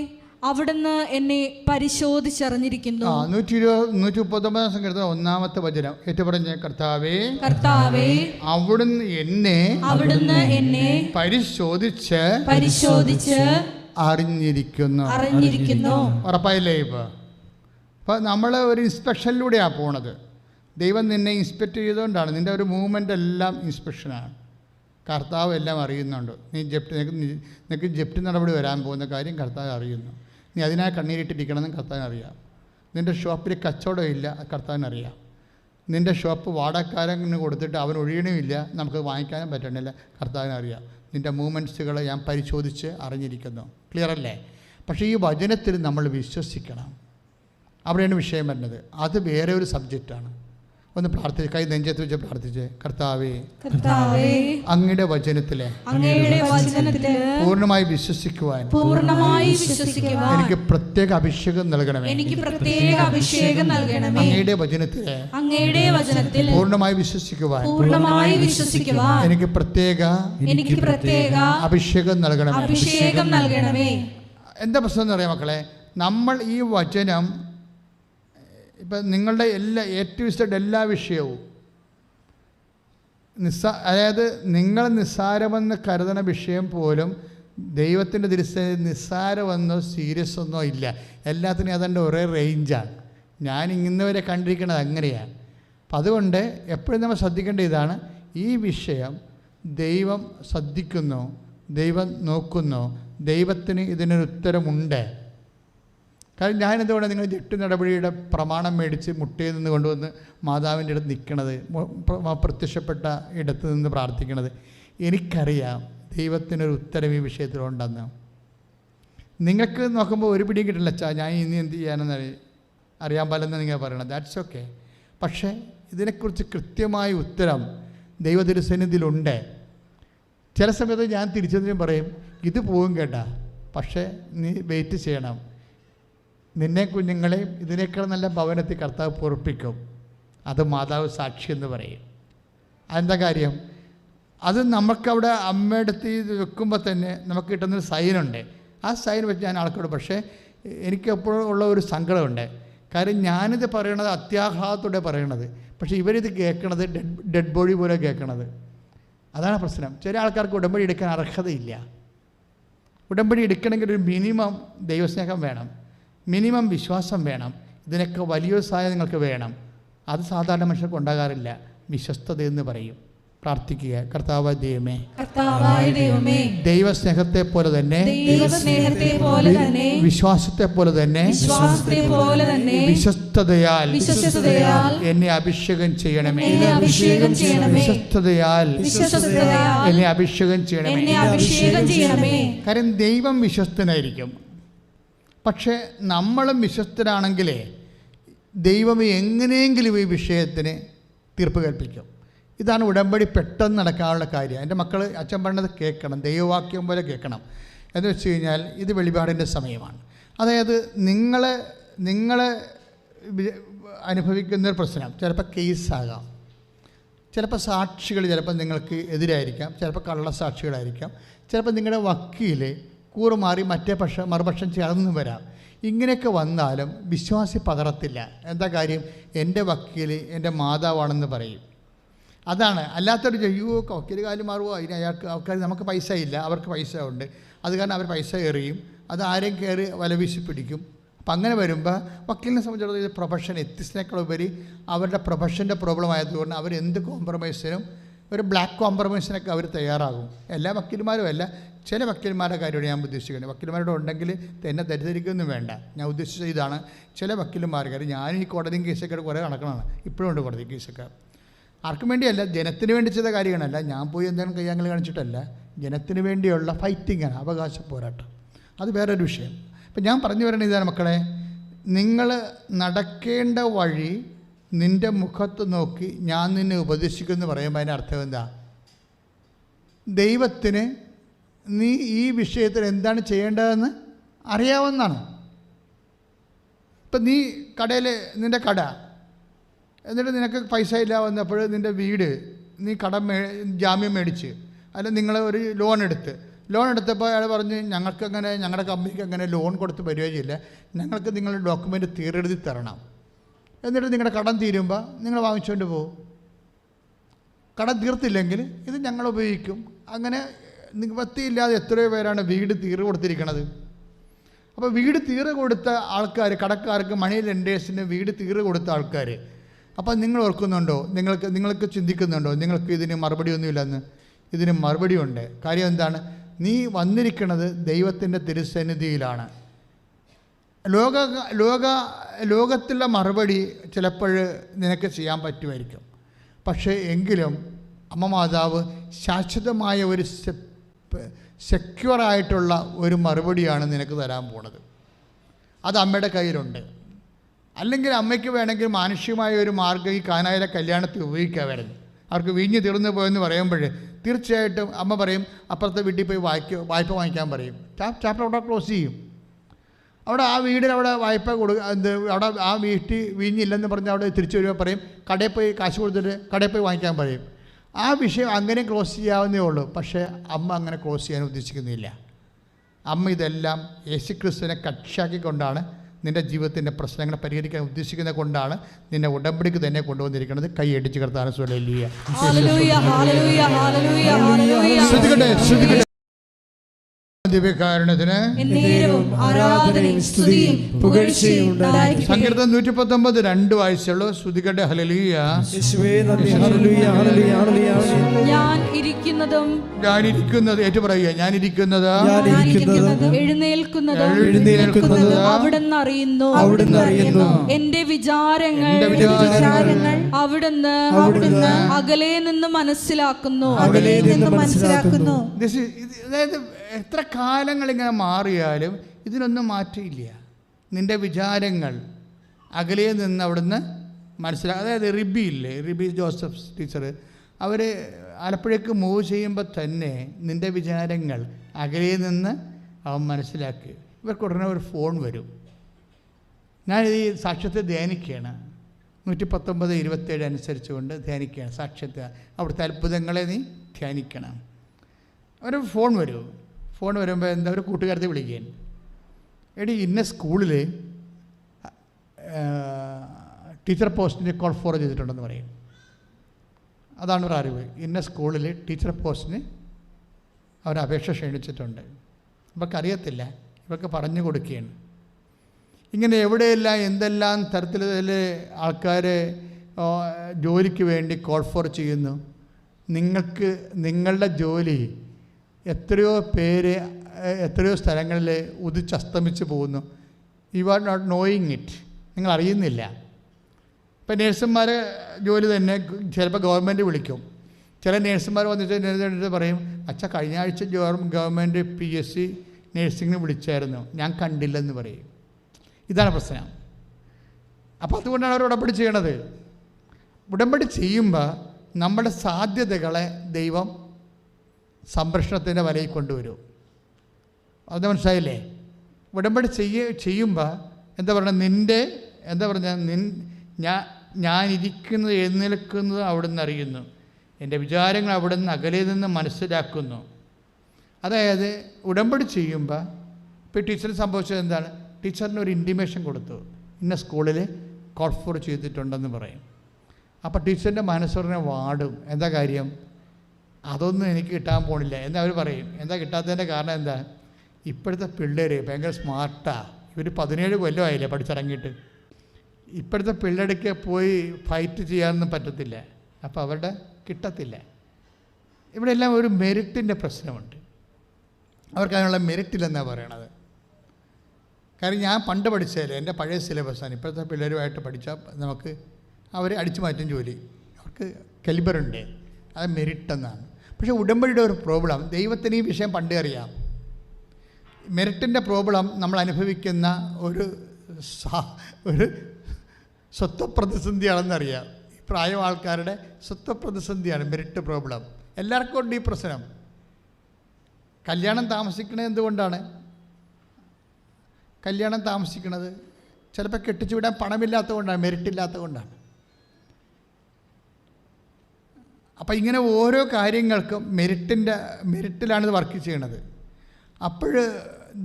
അവിടുന്ന് എന്നെ പരിശോധിച്ചറിഞ്ഞിരിക്കുന്നു. 139-ാം സങ്കീർത്തനം 1-ാമത്തെ വചനം ഏറ്റുപറഞ്ഞ കർത്താവേ, അവിടുന്ന് എന്നെ പരിശോധിച്ച് അറിഞ്ഞിരിക്കുന്നു. ഉറപ്പായില്ലേ? ഇപ്പോൾ നമ്മൾ ഒരു ഇൻസ്പെക്ഷനിലൂടെയാണ് പോണത്. ദൈവം നിന്നെ ഇൻസ്പെക്ട് ചെയ്തുകൊണ്ടാണ്. നിൻ്റെ ഒരു മൂവ്മെൻ്റ് എല്ലാം ഇൻസ്പെക്ഷനാണ്. കർത്താവ് എല്ലാം അറിയുന്നുണ്ട്. നിനക്ക് ജപ്തി നടപടി വരാൻ പോകുന്ന കാര്യം കർത്താവ് അറിയുന്നു. നീ അതിനായി കണ്ണീരിട്ടിരിക്കണമെന്ന് കർത്താവിന് അറിയാം. നിൻ്റെ ഷോപ്പിൽ കച്ചവടമില്ല, കർത്താവിനറിയാം. നിൻ്റെ ഷോപ്പ് വാടകക്കാരന് കൊടുത്തിട്ട് അവൻ ഒഴിയണമില്ല, നമുക്ക് വാങ്ങിക്കാനും പറ്റണില്ല, കർത്താവിനറിയാം. നിൻ്റെ മൂവ്മെൻറ്റ്സുകൾ ഞാൻ പരിശോധിച്ച് അറിഞ്ഞിരിക്കുന്നു. ക്ലിയർ അല്ലേ? പക്ഷേ ഈ വചനത്തിൽ നമ്മൾ വിശ്വസിക്കണം. അവിടെയാണ് വിഷയം വരുന്നത്. അത് വേറെ ഒരു സബ്ജക്റ്റാണ്. ഒന്ന് പ്രാർത്ഥിച്ച്, കൈ നെഞ്ചത്ത് വെച്ച് പ്രാർത്ഥിച്ച്, കർത്താവേ, അങ്ങയുടെ വചനത്തിലെ പൂർണ്ണമായി വിശ്വസിക്കുവാൻ എനിക്ക് പ്രത്യേക അഭിഷേകം നൽകണമേ. അങ്ങയുടെ വചനത്തിലെ പൂർണ്ണമായി വിശ്വസിക്കുവാൻ എനിക്ക് പ്രത്യേക അഭിഷേകം നൽകണമേ. എന്താ പ്രശ്നം എന്ന് പറയാം മക്കളെ, നമ്മൾ ഈ വചനം ഇപ്പം നിങ്ങളുടെ A to Z എല്ലാ വിഷയവും അതായത് നിങ്ങൾ നിസ്സാരമെന്ന് കരുതുന്ന വിഷയം പോലും ദൈവത്തിൻ്റെ തിരുസന്നിധിയിൽ നിസ്സാരമെന്നോ സീരിയസ് ഒന്നോ ഇല്ല. എല്ലാത്തിനും അതിൻ്റെ ഒരേ റേഞ്ചാണ്. ഞാൻ ഇന്നുവരെ കണ്ടിരിക്കുന്നത് അങ്ങനെയാണ്. അപ്പം അതുകൊണ്ട് എപ്പോഴും നമ്മൾ ശ്രദ്ധിക്കേണ്ട ഇതാണ്, ഈ വിഷയം ദൈവം ശ്രദ്ധിക്കുന്നു, ദൈവം നോക്കുന്നു, ദൈവത്തിന് ഇതിനൊരു ഉത്തരമുണ്ട്. കാരണം ഞാനെന്തുകൊണ്ട് നിങ്ങൾ 8 നടപടിയുടെ പ്രമാണം മേടിച്ച് മുട്ടയിൽ നിന്ന് കൊണ്ടുവന്ന് മാതാവിൻ്റെ അടുത്ത് നിൽക്കണത്, പ്രത്യക്ഷപ്പെട്ട ഇടത്ത് നിന്ന് പ്രാർത്ഥിക്കണത്? എനിക്കറിയാം ദൈവത്തിനൊരു ഉത്തരം ഈ വിഷയത്തിലുണ്ടെന്ന്. നിങ്ങൾക്ക് നോക്കുമ്പോൾ ഒരു പിടിയും കിട്ടില്ല, ഞാൻ ഇനി എന്ത് ചെയ്യാനെന്ന് അറിയാൻ പാടില്ലെന്ന് നിങ്ങൾ പറയണം. That's okay. പക്ഷേ ഇതിനെക്കുറിച്ച് കൃത്യമായ ഉത്തരം ദൈവതിരുസന്നിധിയിലുണ്ട്. ചില സമയത്ത് ഞാൻ തിരിച്ചതിനും പറയും, ഇത് പോകും കേട്ടാ, പക്ഷേ നീ വെയിറ്റ് ചെയ്യണം, നിന്നെ കുഞ്ഞുങ്ങളെയും ഇതിനേക്കാൾ നല്ല ഭവനത്തിൽ കർത്താവ് പൊറപ്പിക്കും. അത് മാതാവ് സാക്ഷി എന്ന് പറയും. അതെന്താ കാര്യം? അത് നമുക്കവിടെ അമ്മയുടെ അടുത്ത് വെക്കുമ്പോൾ തന്നെ നമുക്ക് കിട്ടുന്നൊരു സൈനുണ്ട്. ആ സൈൻ വെച്ച് ഞാൻ ആൾക്കോട്, പക്ഷേ എനിക്ക് എപ്പോഴും ഉള്ള ഒരു സങ്കടമുണ്ട്. കാര്യം ഞാനിത് പറയണത് അത്യാഘാതത്തോടെ പറയണത്, പക്ഷേ ഇവരിത് കേൾക്കണത് ഡെഡ് ബോഡി പോലെ കേൾക്കണത്. അതാണ് പ്രശ്നം. ചില ആൾക്കാർക്ക് ഉടമ്പടി എടുക്കാൻ അർഹതയില്ല. ഉടമ്പടി എടുക്കണമെങ്കിൽ ഒരു മിനിമം ദൈവസ്നേഹം വേണം, മിനിമം വിശ്വാസം വേണം, ഇതിനൊക്കെ വലിയൊരു സഹായം നിങ്ങൾക്ക് വേണം. അത് സാധാരണ മനുഷ്യർക്ക് ഉണ്ടാകാറില്ല. വിശ്വസ്തത എന്ന് പറയും. പ്രാർത്ഥിക്കുക, കർത്താവായ ദൈവമേ, ദൈവസ്നേഹത്തെ പോലെ തന്നെ വിശ്വാസത്തെ പോലെ തന്നെ വിശ്വസ്തതയാൽ എന്നെ അഭിഷേകം ചെയ്യണമേ. വിശ്വസ്തതയാൽ എന്നെ അഭിഷേകം ചെയ്യണമേ. കാരണം ദൈവം വിശ്വസ്തനായിരിക്കും. പക്ഷേ നമ്മളും വിശ്വസ്തരാണെങ്കിലേ ദൈവം എങ്ങനെയെങ്കിലും ഈ വിഷയത്തിന് തീർപ്പ് കൽപ്പിക്കും. ഇതാണ് ഉടമ്പടി പെട്ടെന്ന് നടക്കാനുള്ള കാര്യം. എൻ്റെ മക്കൾ അച്ഛൻ പറഞ്ഞത് കേൾക്കണം, ദൈവവാക്യം പോലെ കേൾക്കണം. എന്ന് വെച്ച് കഴിഞ്ഞാൽ ഇത് വെളിപാടിൻ്റെ സമയമാണ്. അതായത് നിങ്ങൾ അനുഭവിക്കുന്നൊരു പ്രശ്നം ചിലപ്പോൾ കേസാകാം, ചിലപ്പോൾ സാക്ഷികൾ ചിലപ്പോൾ നിങ്ങൾക്ക് എതിരായിരിക്കാം, ചിലപ്പോൾ കള്ളസാക്ഷികളായിരിക്കാം, ചിലപ്പോൾ നിങ്ങളുടെ വക്കീൽ കൂറുമാറി മറുപക്ഷം ചേർന്ന് വരാം. ഇങ്ങനെയൊക്കെ വന്നാലും വിശ്വാസി പതറത്തില്ല. എന്താ കാര്യം? എൻ്റെ വക്കീൽ എൻ്റെ മാതാവാണെന്ന് പറയും. അതാണ്. അല്ലാത്തൊരു അയ്യോ വക്കീൽ കാര്യം മാറുമോ, അതിന് അയാൾക്ക് ആൾക്കാർ നമുക്ക് പൈസ ഇല്ല, അവർക്ക് പൈസ ഉണ്ട്, അത് കാരണം അവർ പൈസ എറിയും, അത് ആരെയും കയറി വലവീശി പിടിക്കും. അപ്പം അങ്ങനെ വരുമ്പോൾ വക്കീലിനെ സംബന്ധിച്ചിടത്തോളം ഇത് പ്രൊഫഷൻ എത്തിക്സിനേക്കാളുപരി അവരുടെ പ്രൊഫഷൻ്റെ പ്രോബ്ലം ആയതുകൊണ്ട് അവരെന്ത് കോംപ്രമൈസിനും, ഒരു ബ്ലാക്ക് കോംപ്രമൈസിനൊക്കെ അവർ തയ്യാറാകും. എല്ലാ വക്കീൽമാരും അല്ല, ചില വക്കീൽമാരുടെ കാര്യമാണ് ഞാൻ ഉദ്ദേശിക്കുന്നത്. വക്കീൽമാരുടെ ഉണ്ടെങ്കിൽ എന്നെ തെറ്റിദ്ധരിക്കൊന്നും വേണ്ട. ഞാൻ ഉദ്ദേശിച്ചത് ഇതാണ്, ചില വക്കീൽമാർ, കാര്യം ഞാനും ഈ കോടതിയും കേസൊക്കെ കുറേ നടക്കണതാണ്, ഇപ്പോഴും ഉണ്ട് കോടതി കേസൊക്കെ. ആർക്കും വേണ്ടിയല്ല, ജനത്തിന് വേണ്ടി ചെയ്ത കാര്യങ്ങളല്ല, ഞാൻ പോയി എന്തെങ്കിലും കയ്യാങ്ങൾ കാണിച്ചിട്ടല്ല, ജനത്തിന് വേണ്ടിയുള്ള ഫൈറ്റിങ്ങാണ്, അവകാശ പോരാട്ടം. അത് വേറൊരു വിഷയം. ഇപ്പം ഞാൻ പറഞ്ഞു വരണത് ഇതാണ് മക്കളെ, നിങ്ങൾ നടക്കേണ്ട വഴി നിൻ്റെ മുഖത്ത് നോക്കി ഞാൻ നിന്നെ ഉപദേശിക്കുമെന്ന് പറയുമ്പോൾ അതിൻ്റെ അർത്ഥം എന്താ? ദൈവത്തിന് നീ ഈ വിഷയത്തിൽ എന്താണ് ചെയ്യേണ്ടതെന്ന് അറിയാവുന്നതാണ്. ഇപ്പം നീ കടയിൽ നിൻ്റെ കട, എന്നിട്ട് നിനക്ക് പൈസ ഇല്ല വന്നപ്പോൾ നിൻ്റെ വീട് നീ ജാമ്യം മേടിച്ച്, അല്ല നിങ്ങൾ ഒരു ലോൺ എടുത്തപ്പോൾ അയാൾ പറഞ്ഞ് ഞങ്ങൾക്കങ്ങനെ ഞങ്ങളുടെ കമ്പനിക്ക് അങ്ങനെ ലോൺ കൊടുത്ത് പരിപാടിയില്ല, ഞങ്ങൾക്ക് നിങ്ങളുടെ ഡോക്യുമെൻ്റ് തീരെഴുതി തരണം. എന്നിട്ട് നിങ്ങളുടെ കടം തീരുമ്പോൾ നിങ്ങൾ വാങ്ങിച്ചുകൊണ്ട് പോകും. കടം തീർത്തില്ലെങ്കിൽ ഇത് ഞങ്ങൾ ഉപയോഗിക്കും. അങ്ങനെ നിവൃത്തിയില്ലാതെ എത്രയോ പേരാണ് വീട് തീറ് കൊടുത്തിരിക്കുന്നത്. അപ്പോൾ വീട് തീറ് കൊടുത്ത ആൾക്കാർ, കടക്കാർക്ക്, മണി ലെൻഡേഴ്സിന് വീട് തീറ് കൊടുത്ത ആൾക്കാർ, അപ്പോൾ നിങ്ങൾ ഓർക്കുന്നുണ്ടോ, നിങ്ങൾക്ക് ചിന്തിക്കുന്നുണ്ടോ നിങ്ങൾക്ക് ഇതിന് മറുപടിയൊന്നുമില്ലെന്ന്? ഇതിന് മറുപടിയുണ്ട്. കാര്യം എന്താണ്? നീ വന്നിരിക്കുന്നത് ദൈവത്തിൻ്റെ തിരുസന്നിധിയിലാണ്. ലോകത്തിലുള്ള മറുപടി ചിലപ്പോൾ നിനക്ക് ചെയ്യാൻ പറ്റുമായിരിക്കും, പക്ഷേ എങ്കിലും അമ്മ മാതാവ് ശാശ്വതമായ ഒരു സെക്യൂറായിട്ടുള്ള ഒരു മറുപടിയാണ് നിനക്ക് തരാൻ പോണത്. അത് അമ്മയുടെ കയ്യിലുണ്ട്. അല്ലെങ്കിൽ അമ്മയ്ക്ക് വേണമെങ്കിൽ മാനുഷികമായ ഒരു മാർഗ്ഗം ഈ കാനായിലെ കല്യാണത്തിൽ ഉപയോഗിക്കാമായിരുന്നു. അവർക്ക് വീഞ്ഞ് തീർന്നു പോയെന്ന് പറയുമ്പോൾ തീർച്ചയായിട്ടും അമ്മ പറയും അപ്പുറത്തെ വീട്ടിൽ പോയി വായ്പ വാങ്ങിക്കാൻ പറയും. ചാപ്റ്റർ അവിടെ ക്ലോസ് ചെയ്യും. അവിടെ ആ വീടിന് അവിടെ വായ്പ അവിടെ ആ വീട്ടിൽ വീഞ്ഞില്ലെന്ന് പറഞ്ഞ് അവിടെ തിരിച്ചു വരുമ്പോൾ പറയും കടയിൽ പോയി കാശ് കൊടുത്തിട്ട് കടയിൽ പോയി വാങ്ങിക്കാൻ പറയും. ആ വിഷയം അങ്ങനെ ക്ലോസ് ചെയ്യാവുന്നേ ഉള്ളൂ. പക്ഷേ അമ്മ അങ്ങനെ ക്ലോസ് ചെയ്യാൻ ഉദ്ദേശിക്കുന്നില്ല. അമ്മ ഇതെല്ലാം യേശുക്രിസ്തുവിനെ കക്ഷിയാക്കിക്കൊണ്ടാണ് നിൻ്റെ ജീവിതത്തിൻ്റെ പ്രശ്നങ്ങളെ പരിഹരിക്കാൻ ഉദ്ദേശിക്കുന്നത് കൊണ്ടാണ് നിന്നെ ഉടമ്പടിക്ക് തന്നെ കൊണ്ടുവന്നിരിക്കുന്നത്. കൈയടിച്ച് കർത്താവിനെ ഹല്ലേലൂയ. ദിവ്യകാരുണ്യത്തിന് സങ്കീർത്തനം 119:2 വായിച്ചുള്ളൂ. സ്തുതിക്കട്ടെ ഹല്ലേലൂയ. ഞാൻ ഇരിക്കുന്നതും ഏറ്റു പറയുക, ഞാൻ ഇരിക്കുന്നത് എഴുന്നേൽക്കുന്നത് അവിടുന്ന് അറിയുന്നു. എന്റെ വിചാരങ്ങൾ അവിടുന്ന് അകലെ നിന്ന് മനസ്സിലാക്കുന്നു. അതായത് എത്ര കാലങ്ങൾ ഇങ്ങനെ മാറിയാലും ഇതിനൊന്നും മാറ്റമില്ല. നിൻ്റെ വിചാരങ്ങൾ അകലെ നിന്ന് അവിടുന്ന് അതായത് റിബി ജോസഫ് ടീച്ചർ അവർ ആലപ്പുഴയ്ക്ക് മൂവ് ചെയ്യുമ്പോൾ തന്നെ നിൻ്റെ വിചാരങ്ങൾ അകലെ നിന്ന് അവൻ മനസ്സിലാക്കി. ഇവർക്ക് ഉടനെ ഒരു ഫോൺ വരും. ഞാൻ ഈ സാക്ഷ്യത്തെ ധ്യാനിക്കുകയാണ്. 119:27 അനുസരിച്ചുകൊണ്ട് ധ്യാനിക്കുകയാണ്. സാക്ഷ്യത്തെ അവിടുത്തെ അത്ഭുതങ്ങളെ നീ ധ്യാനിക്കണം. ഒരു ഫോൺ വരുമ്പോൾ എന്താ ഒരു കൂട്ടുകാരത്തെ വിളിക്കുകയാണ്. എടി ഇന്ന സ്കൂളിൽ ടീച്ചർ പോസ്റ്റിന് കോൾ ഫോർ ചെയ്തിട്ടുണ്ടെന്ന് പറയും. അതാണ് ഒരു അറിവ്. ഇന്ന സ്കൂളിൽ ടീച്ചർ പോസ്റ്റിന് അവർ അപേക്ഷ ക്ഷണിച്ചിട്ടുണ്ട്. ഇവർക്കറിയത്തില്ല, ഇവർക്ക് പറഞ്ഞു കൊടുക്കുകയാണ്. ഇങ്ങനെ എവിടെയെല്ലാം എന്തെല്ലാം തരത്തിൽ ആൾക്കാർ ജോലിക്ക് വേണ്ടി കോൾ ഫോർ ചെയ്യുന്നു. നിങ്ങളുടെ ജോലി എത്രയോ സ്ഥലങ്ങളിൽ ഉദിച്ചസ്തമിച്ച് പോകുന്നു. You are not knowing it. നിങ്ങൾ അറിയുന്നില്ല. ഇപ്പം നേഴ്സുമാർ ജോലി തന്നെ ചിലപ്പോൾ ഗവൺമെൻറ് വിളിക്കും. ചില നേഴ്സുമാർ വന്നിട്ട് പറയും അച്ഛാ കഴിഞ്ഞ ആഴ്ച ഗവൺമെൻറ് PSC നേഴ്സിങ്ങിന് വിളിച്ചായിരുന്നു, ഞാൻ കണ്ടില്ലെന്ന് പറയും. ഇതാണ് പ്രശ്നം. അപ്പോൾ അതുകൊണ്ടാണ് അവർ ഉടമ്പടി ചെയ്യണത്. ഉടമ്പടി ചെയ്യുമ്പോൾ നമ്മുടെ സാധ്യതകളെ ദൈവം സംരക്ഷണത്തിൻ്റെ വലയിൽ കൊണ്ടുവരും. അത് മനസ്സിലായില്ലേ? ഉടമ്പടി ചെയ്യുമ്പോൾ ഞാൻ ഇരിക്കുന്നത് എഴുന്നേൽക്കുന്നത് അവിടുന്ന് അറിയുന്നു. എൻ്റെ വിചാരങ്ങൾ അവിടുന്ന് അകലെ നിന്ന് മനസ്സിലാക്കുന്നു. അതായത് ഉടമ്പടി ചെയ്യുമ്പോൾ ഇപ്പോൾ ടീച്ചറിന് സംഭവിച്ചത് എന്താണ്? ടീച്ചറിന് ഒരു ഇൻറ്റിമേഷൻ കൊടുത്തു, ഇന്ന സ്കൂളിൽ കോൾ ഫോർ ചെയ്തിട്ടുണ്ടെന്ന് പറയും. അപ്പോൾ ടീച്ചറിൻ്റെ മനസ്സുറനെ വാടും. എന്താ കാര്യം? അതൊന്നും എനിക്ക് കിട്ടാൻ പോണില്ല എന്ന് അവർ പറയും. എന്താ കിട്ടാത്തതിൻ്റെ കാരണം എന്താ? ഇപ്പോഴത്തെ പിള്ളേർ ഭയങ്കര സ്മാർട്ടാണ്. ഇവർ 17 കൊല്ലമായില്ലേ പഠിച്ചിറങ്ങിയിട്ട്. ഇപ്പോഴത്തെ പിള്ളേർക്ക് പോയി ഫൈറ്റ് ചെയ്യാനൊന്നും പറ്റത്തില്ല. അപ്പോൾ അവരുടെ കിട്ടത്തില്ല. ഇവിടെ എല്ലാം ഒരു മെറിറ്റിൻ്റെ പ്രശ്നമുണ്ട്. അവർക്ക് അതിനുള്ള മെറിറ്റില്ലെന്നാണ് പറയണത്. കാര്യം ഞാൻ പണ്ട് പഠിച്ചതല്ലേ, എൻ്റെ പഴയ സിലബസാണ്. ഇപ്പോഴത്തെ പിള്ളേരുമായിട്ട് പഠിച്ചാൽ നമുക്ക് അവർ അടിച്ചു മാറ്റും ജോലി. അവർക്ക് കലിബറുണ്ട്, അത് മെറിറ്റെന്നാണ്. പക്ഷേ ഉടമ്പടിയുടെ ഒരു പ്രോബ്ലം, ദൈവത്തിന് ഈ വിഷയം പണ്ടേ അറിയാം. മെറിറ്റിൻ്റെ പ്രോബ്ലം നമ്മൾ അനുഭവിക്കുന്ന ഒരു സ്വത്വപ്രതിസന്ധിയാണെന്നറിയാം. ഈ പ്രായം ആൾക്കാരുടെ സ്വത്വപ്രതിസന്ധിയാണ് മെറിറ്റ് പ്രോബ്ലം. എല്ലാവർക്കും ഉണ്ട് ഈ പ്രശ്നം. കല്യാണം താമസിക്കണത് എന്തുകൊണ്ടാണ്? കല്യാണം താമസിക്കണത് ചിലപ്പോൾ കെട്ടിച്ചു വിടാൻ പണമില്ലാത്തത് കൊണ്ടാണ്, മെറിറ്റില്ലാത്തത് കൊണ്ടാണ്. അപ്പോൾ ഇങ്ങനെ ഓരോ കാര്യങ്ങൾക്കും മെറിറ്റിലാണ് ഇത് വർക്ക് ചെയ്യണത്. അപ്പോൾ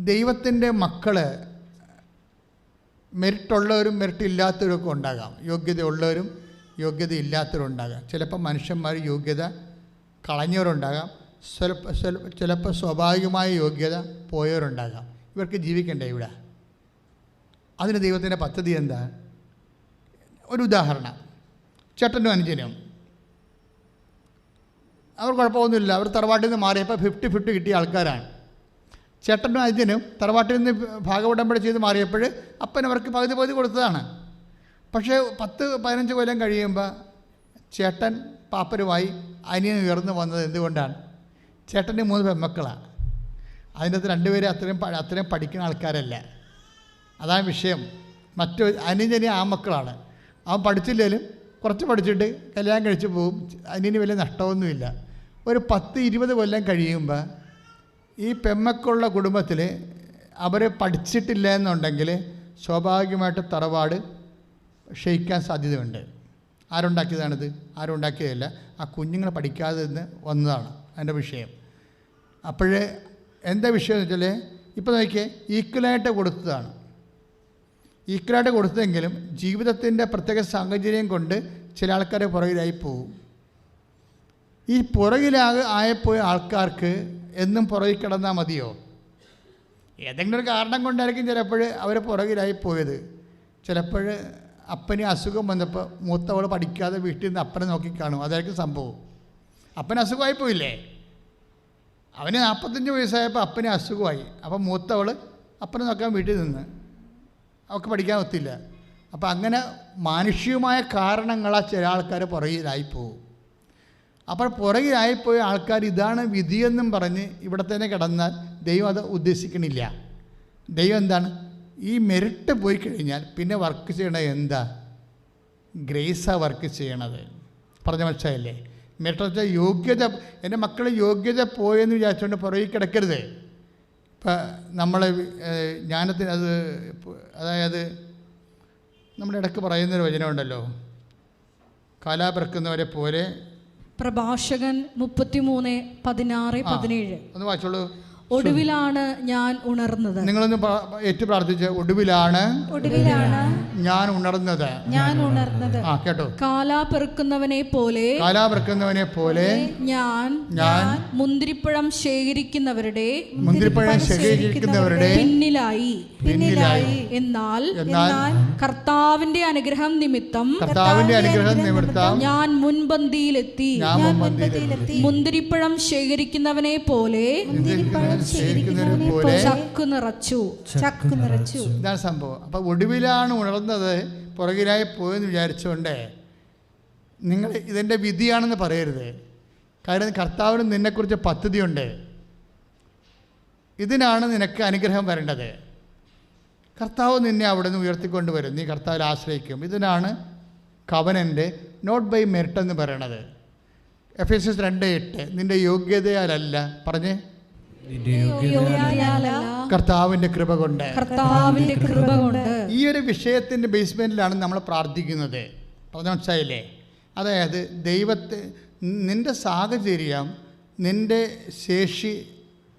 ദൈവത്തിൻ്റെ മക്കൾ മെറിറ്റുള്ളവരും മെറിറ്റ് ഇല്ലാത്തവരൊക്കെ ഉണ്ടാകാം. യോഗ്യതയുള്ളവരും യോഗ്യത ഇല്ലാത്തവരും ഉണ്ടാകാം. ചിലപ്പോൾ മനുഷ്യന്മാർ യോഗ്യത കളഞ്ഞവരുണ്ടാകാം. ചിലപ്പോൾ സ്വാഭാവികമായ യോഗ്യത പോയവരുണ്ടാകാം. ഇവർക്ക് ജീവിക്കണ്ടേ ഇവിടെ? അതിന് ദൈവത്തിൻ്റെ പദ്ധതി എന്താ? ഒരു ഉദാഹരണം, ചേട്ടനും അനുജനും അവർ കുഴപ്പമൊന്നുമില്ല. അവർ തറവാട്ടിൽ നിന്ന് മാറിയപ്പോൾ 50-50 കിട്ടിയ ആൾക്കാരാണ്. ചേട്ടനും അനുജനും തറവാട്ടിൽ നിന്ന് ഭാഗവുടമ്പടി ചെയ്ത് മാറിയപ്പോൾ അപ്പൻ അവർക്ക് പകുതി കൊടുത്തതാണ്. പക്ഷേ 10-15 കൊല്ലം കഴിയുമ്പോൾ ചേട്ടൻ പാപ്പരുമായി അനിയൻ ഉയർന്നു വന്നത് എന്തുകൊണ്ടാണ്? ചേട്ടൻ്റെ 3 പെൺമക്കളാണ്. അതിൻ്റെ അകത്ത് 2 പേര് അത്രയും പഠിക്കുന്ന ആൾക്കാരല്ല. അതാണ് വിഷയം. മറ്റു അനുജന് ആമക്കളാണ്. അവൻ പഠിച്ചില്ലെങ്കിലും കുറച്ച് പഠിച്ചിട്ട് കല്യാണം കഴിച്ച് പോവും. അതിന് വലിയ നഷ്ടമൊന്നുമില്ല. ഒരു 10-20 കൊല്ലം കഴിയുമ്പോൾ ഈ പെമ്മക്കുള്ള കുടുംബത്തിൽ അവർ പഠിച്ചിട്ടില്ല എന്നുണ്ടെങ്കിൽ സ്വാഭാവികമായിട്ട് തറവാട് ക്ഷയിക്കാൻ സാധ്യതയുണ്ട്. ആരുണ്ടാക്കിയതാണിത്? ആരും ഉണ്ടാക്കിയതല്ല. ആ കുഞ്ഞുങ്ങൾ പഠിക്കാതെ നിന്ന് വന്നതാണ് അതിൻ്റെ വിഷയം. അപ്പോൾ എന്താ വിഷയം എന്ന് വെച്ചാൽ, ഇപ്പോൾ നോക്കിയേ, ഈക്വലായിട്ട് കൊടുത്തതാണ്. ഈക്വലായിട്ട് കൊടുത്തെങ്കിലും ജീവിതത്തിൻ്റെ പ്രത്യേക സാഹചര്യം കൊണ്ട് ചില ആൾക്കാരെ പുറകിലായി പോകും. ഈ ആയപ്പോയ ആൾക്കാർക്ക് എന്നും പുറകിൽ കിടന്നാൽ മതിയോ? ഏതെങ്കിലും ഒരു കാരണം കൊണ്ടായിരിക്കും ചിലപ്പോൾ അവർ പുറകിലായി പോയത്. ചിലപ്പോൾ അപ്പന് അസുഖം വന്നപ്പോൾ മൂത്തവൾ പഠിക്കാതെ വീട്ടിൽ നിന്ന് അപ്പനെ നോക്കിക്കാണും. അതായിരിക്കും സംഭവം. അപ്പന് അസുഖമായി പോയില്ലേ? അവന് 45 വയസ്സായപ്പോൾ അപ്പന് അസുഖമായി. അപ്പം മൂത്തവൾ അപ്പനെ നോക്കാൻ വീട്ടിൽ നിന്ന് അവൾക്ക് പഠിക്കാൻ ഒത്തില്ല. അപ്പം അങ്ങനെ മാനുഷികമായ കാരണങ്ങളാൽ ചില ആൾക്കാർ പുറകിലായി പോകും. അപ്പോൾ പുറകിലായിപ്പോയ ആൾക്കാർ ഇതാണ് വിധിയെന്നും പറഞ്ഞ് ഇവിടെ തന്നെ കിടന്നാൽ ദൈവം അത് ഉദ്ദേശിക്കണില്ല. ദൈവം എന്താണ്? ഈ മെറിറ്റ് പോയി കഴിഞ്ഞാൽ പിന്നെ വർക്ക് ചെയ്യണത് എന്താ? ഗ്രേസാണ് വർക്ക് ചെയ്യണത്. പറഞ്ഞ മനസ്സിലായില്ലേ? മെറിറ്റ് വെച്ചാൽ യോഗ്യത. എൻ്റെ മക്കൾ യോഗ്യത പോയെന്ന് വിചാരിച്ചുകൊണ്ട് പുറകിൽ കിടക്കരുത്. ഇപ്പം നമ്മൾ ജ്ഞാനത്തിന് അതായത് നമ്മുടെ ഇടയ്ക്ക് പറയുന്നൊരു വചനമുണ്ടല്ലോ, കാലാപിറക്കുന്നവരെ പോലെ. പ്രഭാഷകൻ 33:16-17. ഒന്ന് വായിച്ചോളൂ. ഒടുവിലാണ് ഞാൻ ഉണർന്നത്. നിങ്ങളൊന്ന് ഏറ്റു പ്രാർത്ഥിച്ച്. ഒടുവിലാണ് ഞാൻ ഉണർന്നത്. ആ കേട്ടോ. കാലാപിറക്കുന്നവനെ പോലെ ഞാൻ മുന്തിരിപ്പഴം ശേഖരിക്കുന്നവരുടെ പിന്നിലായി. എന്നാൽ കർത്താവിന്റെ അനുഗ്രഹം നിമിത്തം ഞാൻ മുൻപന്തിയിലെത്തി. മുന്തിരിപ്പഴം ശേഖരിക്കുന്നവനെ പോലെ ചക്കു നിറച്ചു. ഇതാണ് സംഭവം. അപ്പം ഒടുവിലാണ് ഉണർന്നത്, പുറകിലായി പോയെന്ന് വിചാരിച്ചുകൊണ്ട് നിങ്ങൾ ഇതിൻ്റെ വിധിയാണെന്ന് പറയരുത്. കാരണം കർത്താവിന് നിന്നെക്കുറിച്ച് പദ്ധതിയുണ്ട്. ഇതിനാണ് നിനക്ക് അനുഗ്രഹം വരേണ്ടത്. കർത്താവ് നിന്നെ അവിടെ നിന്ന് ഉയർത്തിക്കൊണ്ട് വരും. നീ കർത്താവിൽ ആശ്രയിക്കും. ഇതിനാണ് കവനൻ്റ് നോട്ട് ബൈ മെറിറ്റ് എന്ന് പറയണത്. എഫേസ്യസ് 2:8. നിൻ്റെ യോഗ്യതയാലല്ല, പറഞ്ഞേ, കർത്താവിൻ്റെ കൃപ കൊണ്ട്. ഈ ഒരു വിഷയത്തിൻ്റെ ബേസ്മെൻറ്റിലാണ് നമ്മൾ പ്രാർത്ഥിക്കുന്നത്. പറഞ്ഞ മനസ്സിലായില്ലേ? അതായത് നിൻ്റെ സാഹചര്യം, നിൻ്റെ ശേഷി,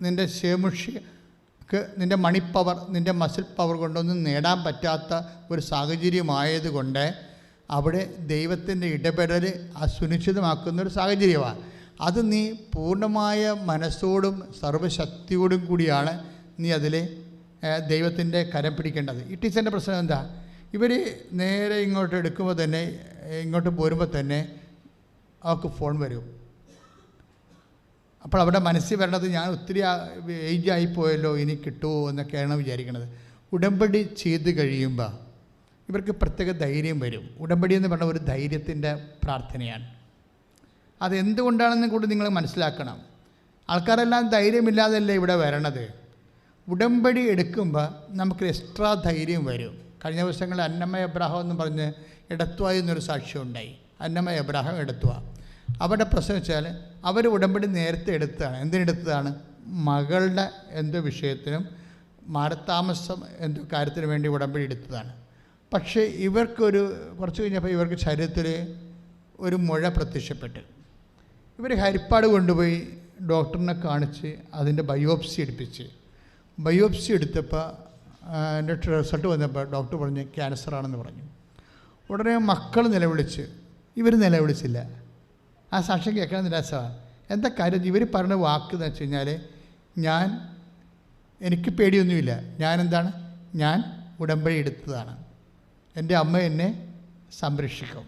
നിൻ്റെ ശേമുഷിക്ക്, നിൻ്റെ മണി പവർ, നിൻ്റെ മസിൽ പവർ കൊണ്ടൊന്നും നേടാൻ പറ്റാത്ത ഒരു സാഹചര്യമായതുകൊണ്ട് അവിടെ ദൈവത്തിൻ്റെ ഇടപെടൽ സുനിശ്ചിതമാക്കുന്നൊരു സാഹചര്യമാണ്. അത് നീ പൂർണ്ണമായ മനസ്സോടും സർവ്വശക്തിയോടും കൂടിയാണ് നീ അതിൽ ദൈവത്തിൻ്റെ കരം പിടിക്കേണ്ടത്. ഈ ടീച്ചറിൻ്റെ പ്രശ്നം എന്താ? ഇവർ നേരെ ഇങ്ങോട്ട് എടുക്കുമ്പോൾ തന്നെ, ഇങ്ങോട്ട് പോരുമ്പോൾ തന്നെ അവർക്ക് ഫോൺ വരും. അപ്പോൾ അവിടെ മനസ്സിൽ വരണത്, ഞാൻ ഒത്തിരി ഏജ് ആയിപ്പോയല്ലോ, ഇനി കിട്ടുമോ എന്നൊക്കെയാണ് വിചാരിക്കുന്നത്. ഉടമ്പടി ചെയ്ത് കഴിയുമ്പോൾ ഇവർക്ക് പ്രത്യേക ധൈര്യം വരും. ഉടമ്പടി എന്ന് പറഞ്ഞ ഒരു ധൈര്യത്തിൻ്റെ പ്രാർത്ഥനയാണ്. അതെന്തുകൊണ്ടാണെന്ന് കൂടി നിങ്ങൾ മനസ്സിലാക്കണം. ആൾക്കാരെല്ലാം ധൈര്യമില്ലാതല്ലേ ഇവിടെ വരണത്. ഉടമ്പടി എടുക്കുമ്പോൾ നമുക്ക് എക്സ്ട്രാ ധൈര്യം വരും. കഴിഞ്ഞ ദിവസങ്ങളിൽ അന്നമ്മ എബ്രാഹാം എന്ന് പറഞ്ഞ് എടത്വ എന്നൊരു സാക്ഷ്യം ഉണ്ടായി. അന്നമ്മ എബ്രാഹാം എടത്വ. അവരുടെ പ്രശ്നം വെച്ചാൽ അവർ ഉടമ്പടി നേരത്തെ എടുത്തതാണ്. എന്തിനെടുത്തതാണ്? മകളുടെ എന്തോ വിഷയത്തിനും മാരത്താമസം എന്തോ കാര്യത്തിന് വേണ്ടി ഉടമ്പടി എടുത്തതാണ്. പക്ഷേ ഇവർക്കൊരു കുറച്ച് കഴിഞ്ഞപ്പോൾ ഇവർക്ക് ശരീരത്തിൽ ഒരു മുഴ പ്രത്യക്ഷപ്പെട്ട് ഇവർ ഹരിപ്പാട് കൊണ്ടുപോയി ഡോക്ടറിനെ കാണിച്ച് അതിൻ്റെ ബയോപ്സി എടുപ്പിച്ച്. ബയോപ്സി എടുത്തപ്പോൾ എൻ്റെ റിസൾട്ട് വന്നപ്പോൾ ഡോക്ടർ പറഞ്ഞ് ക്യാൻസറാണെന്ന് പറഞ്ഞു. ഉടനെ മക്കൾ നിലവിളിച്ച്. ഇവർ നിലവിളിച്ചില്ല. ആ സാക്ഷ്യം കേൾക്കാൻ നിരാശമാണ്. എന്താ കാര്യം? ഇവർ പറഞ്ഞ വാക്ക് എന്ന് വെച്ച് കഴിഞ്ഞാൽ, എനിക്ക് പേടിയൊന്നുമില്ല, ഞാൻ ഉടമ്പടി എടുത്തതാണ്, എൻ്റെ അമ്മ എന്നെ സംരക്ഷിക്കും.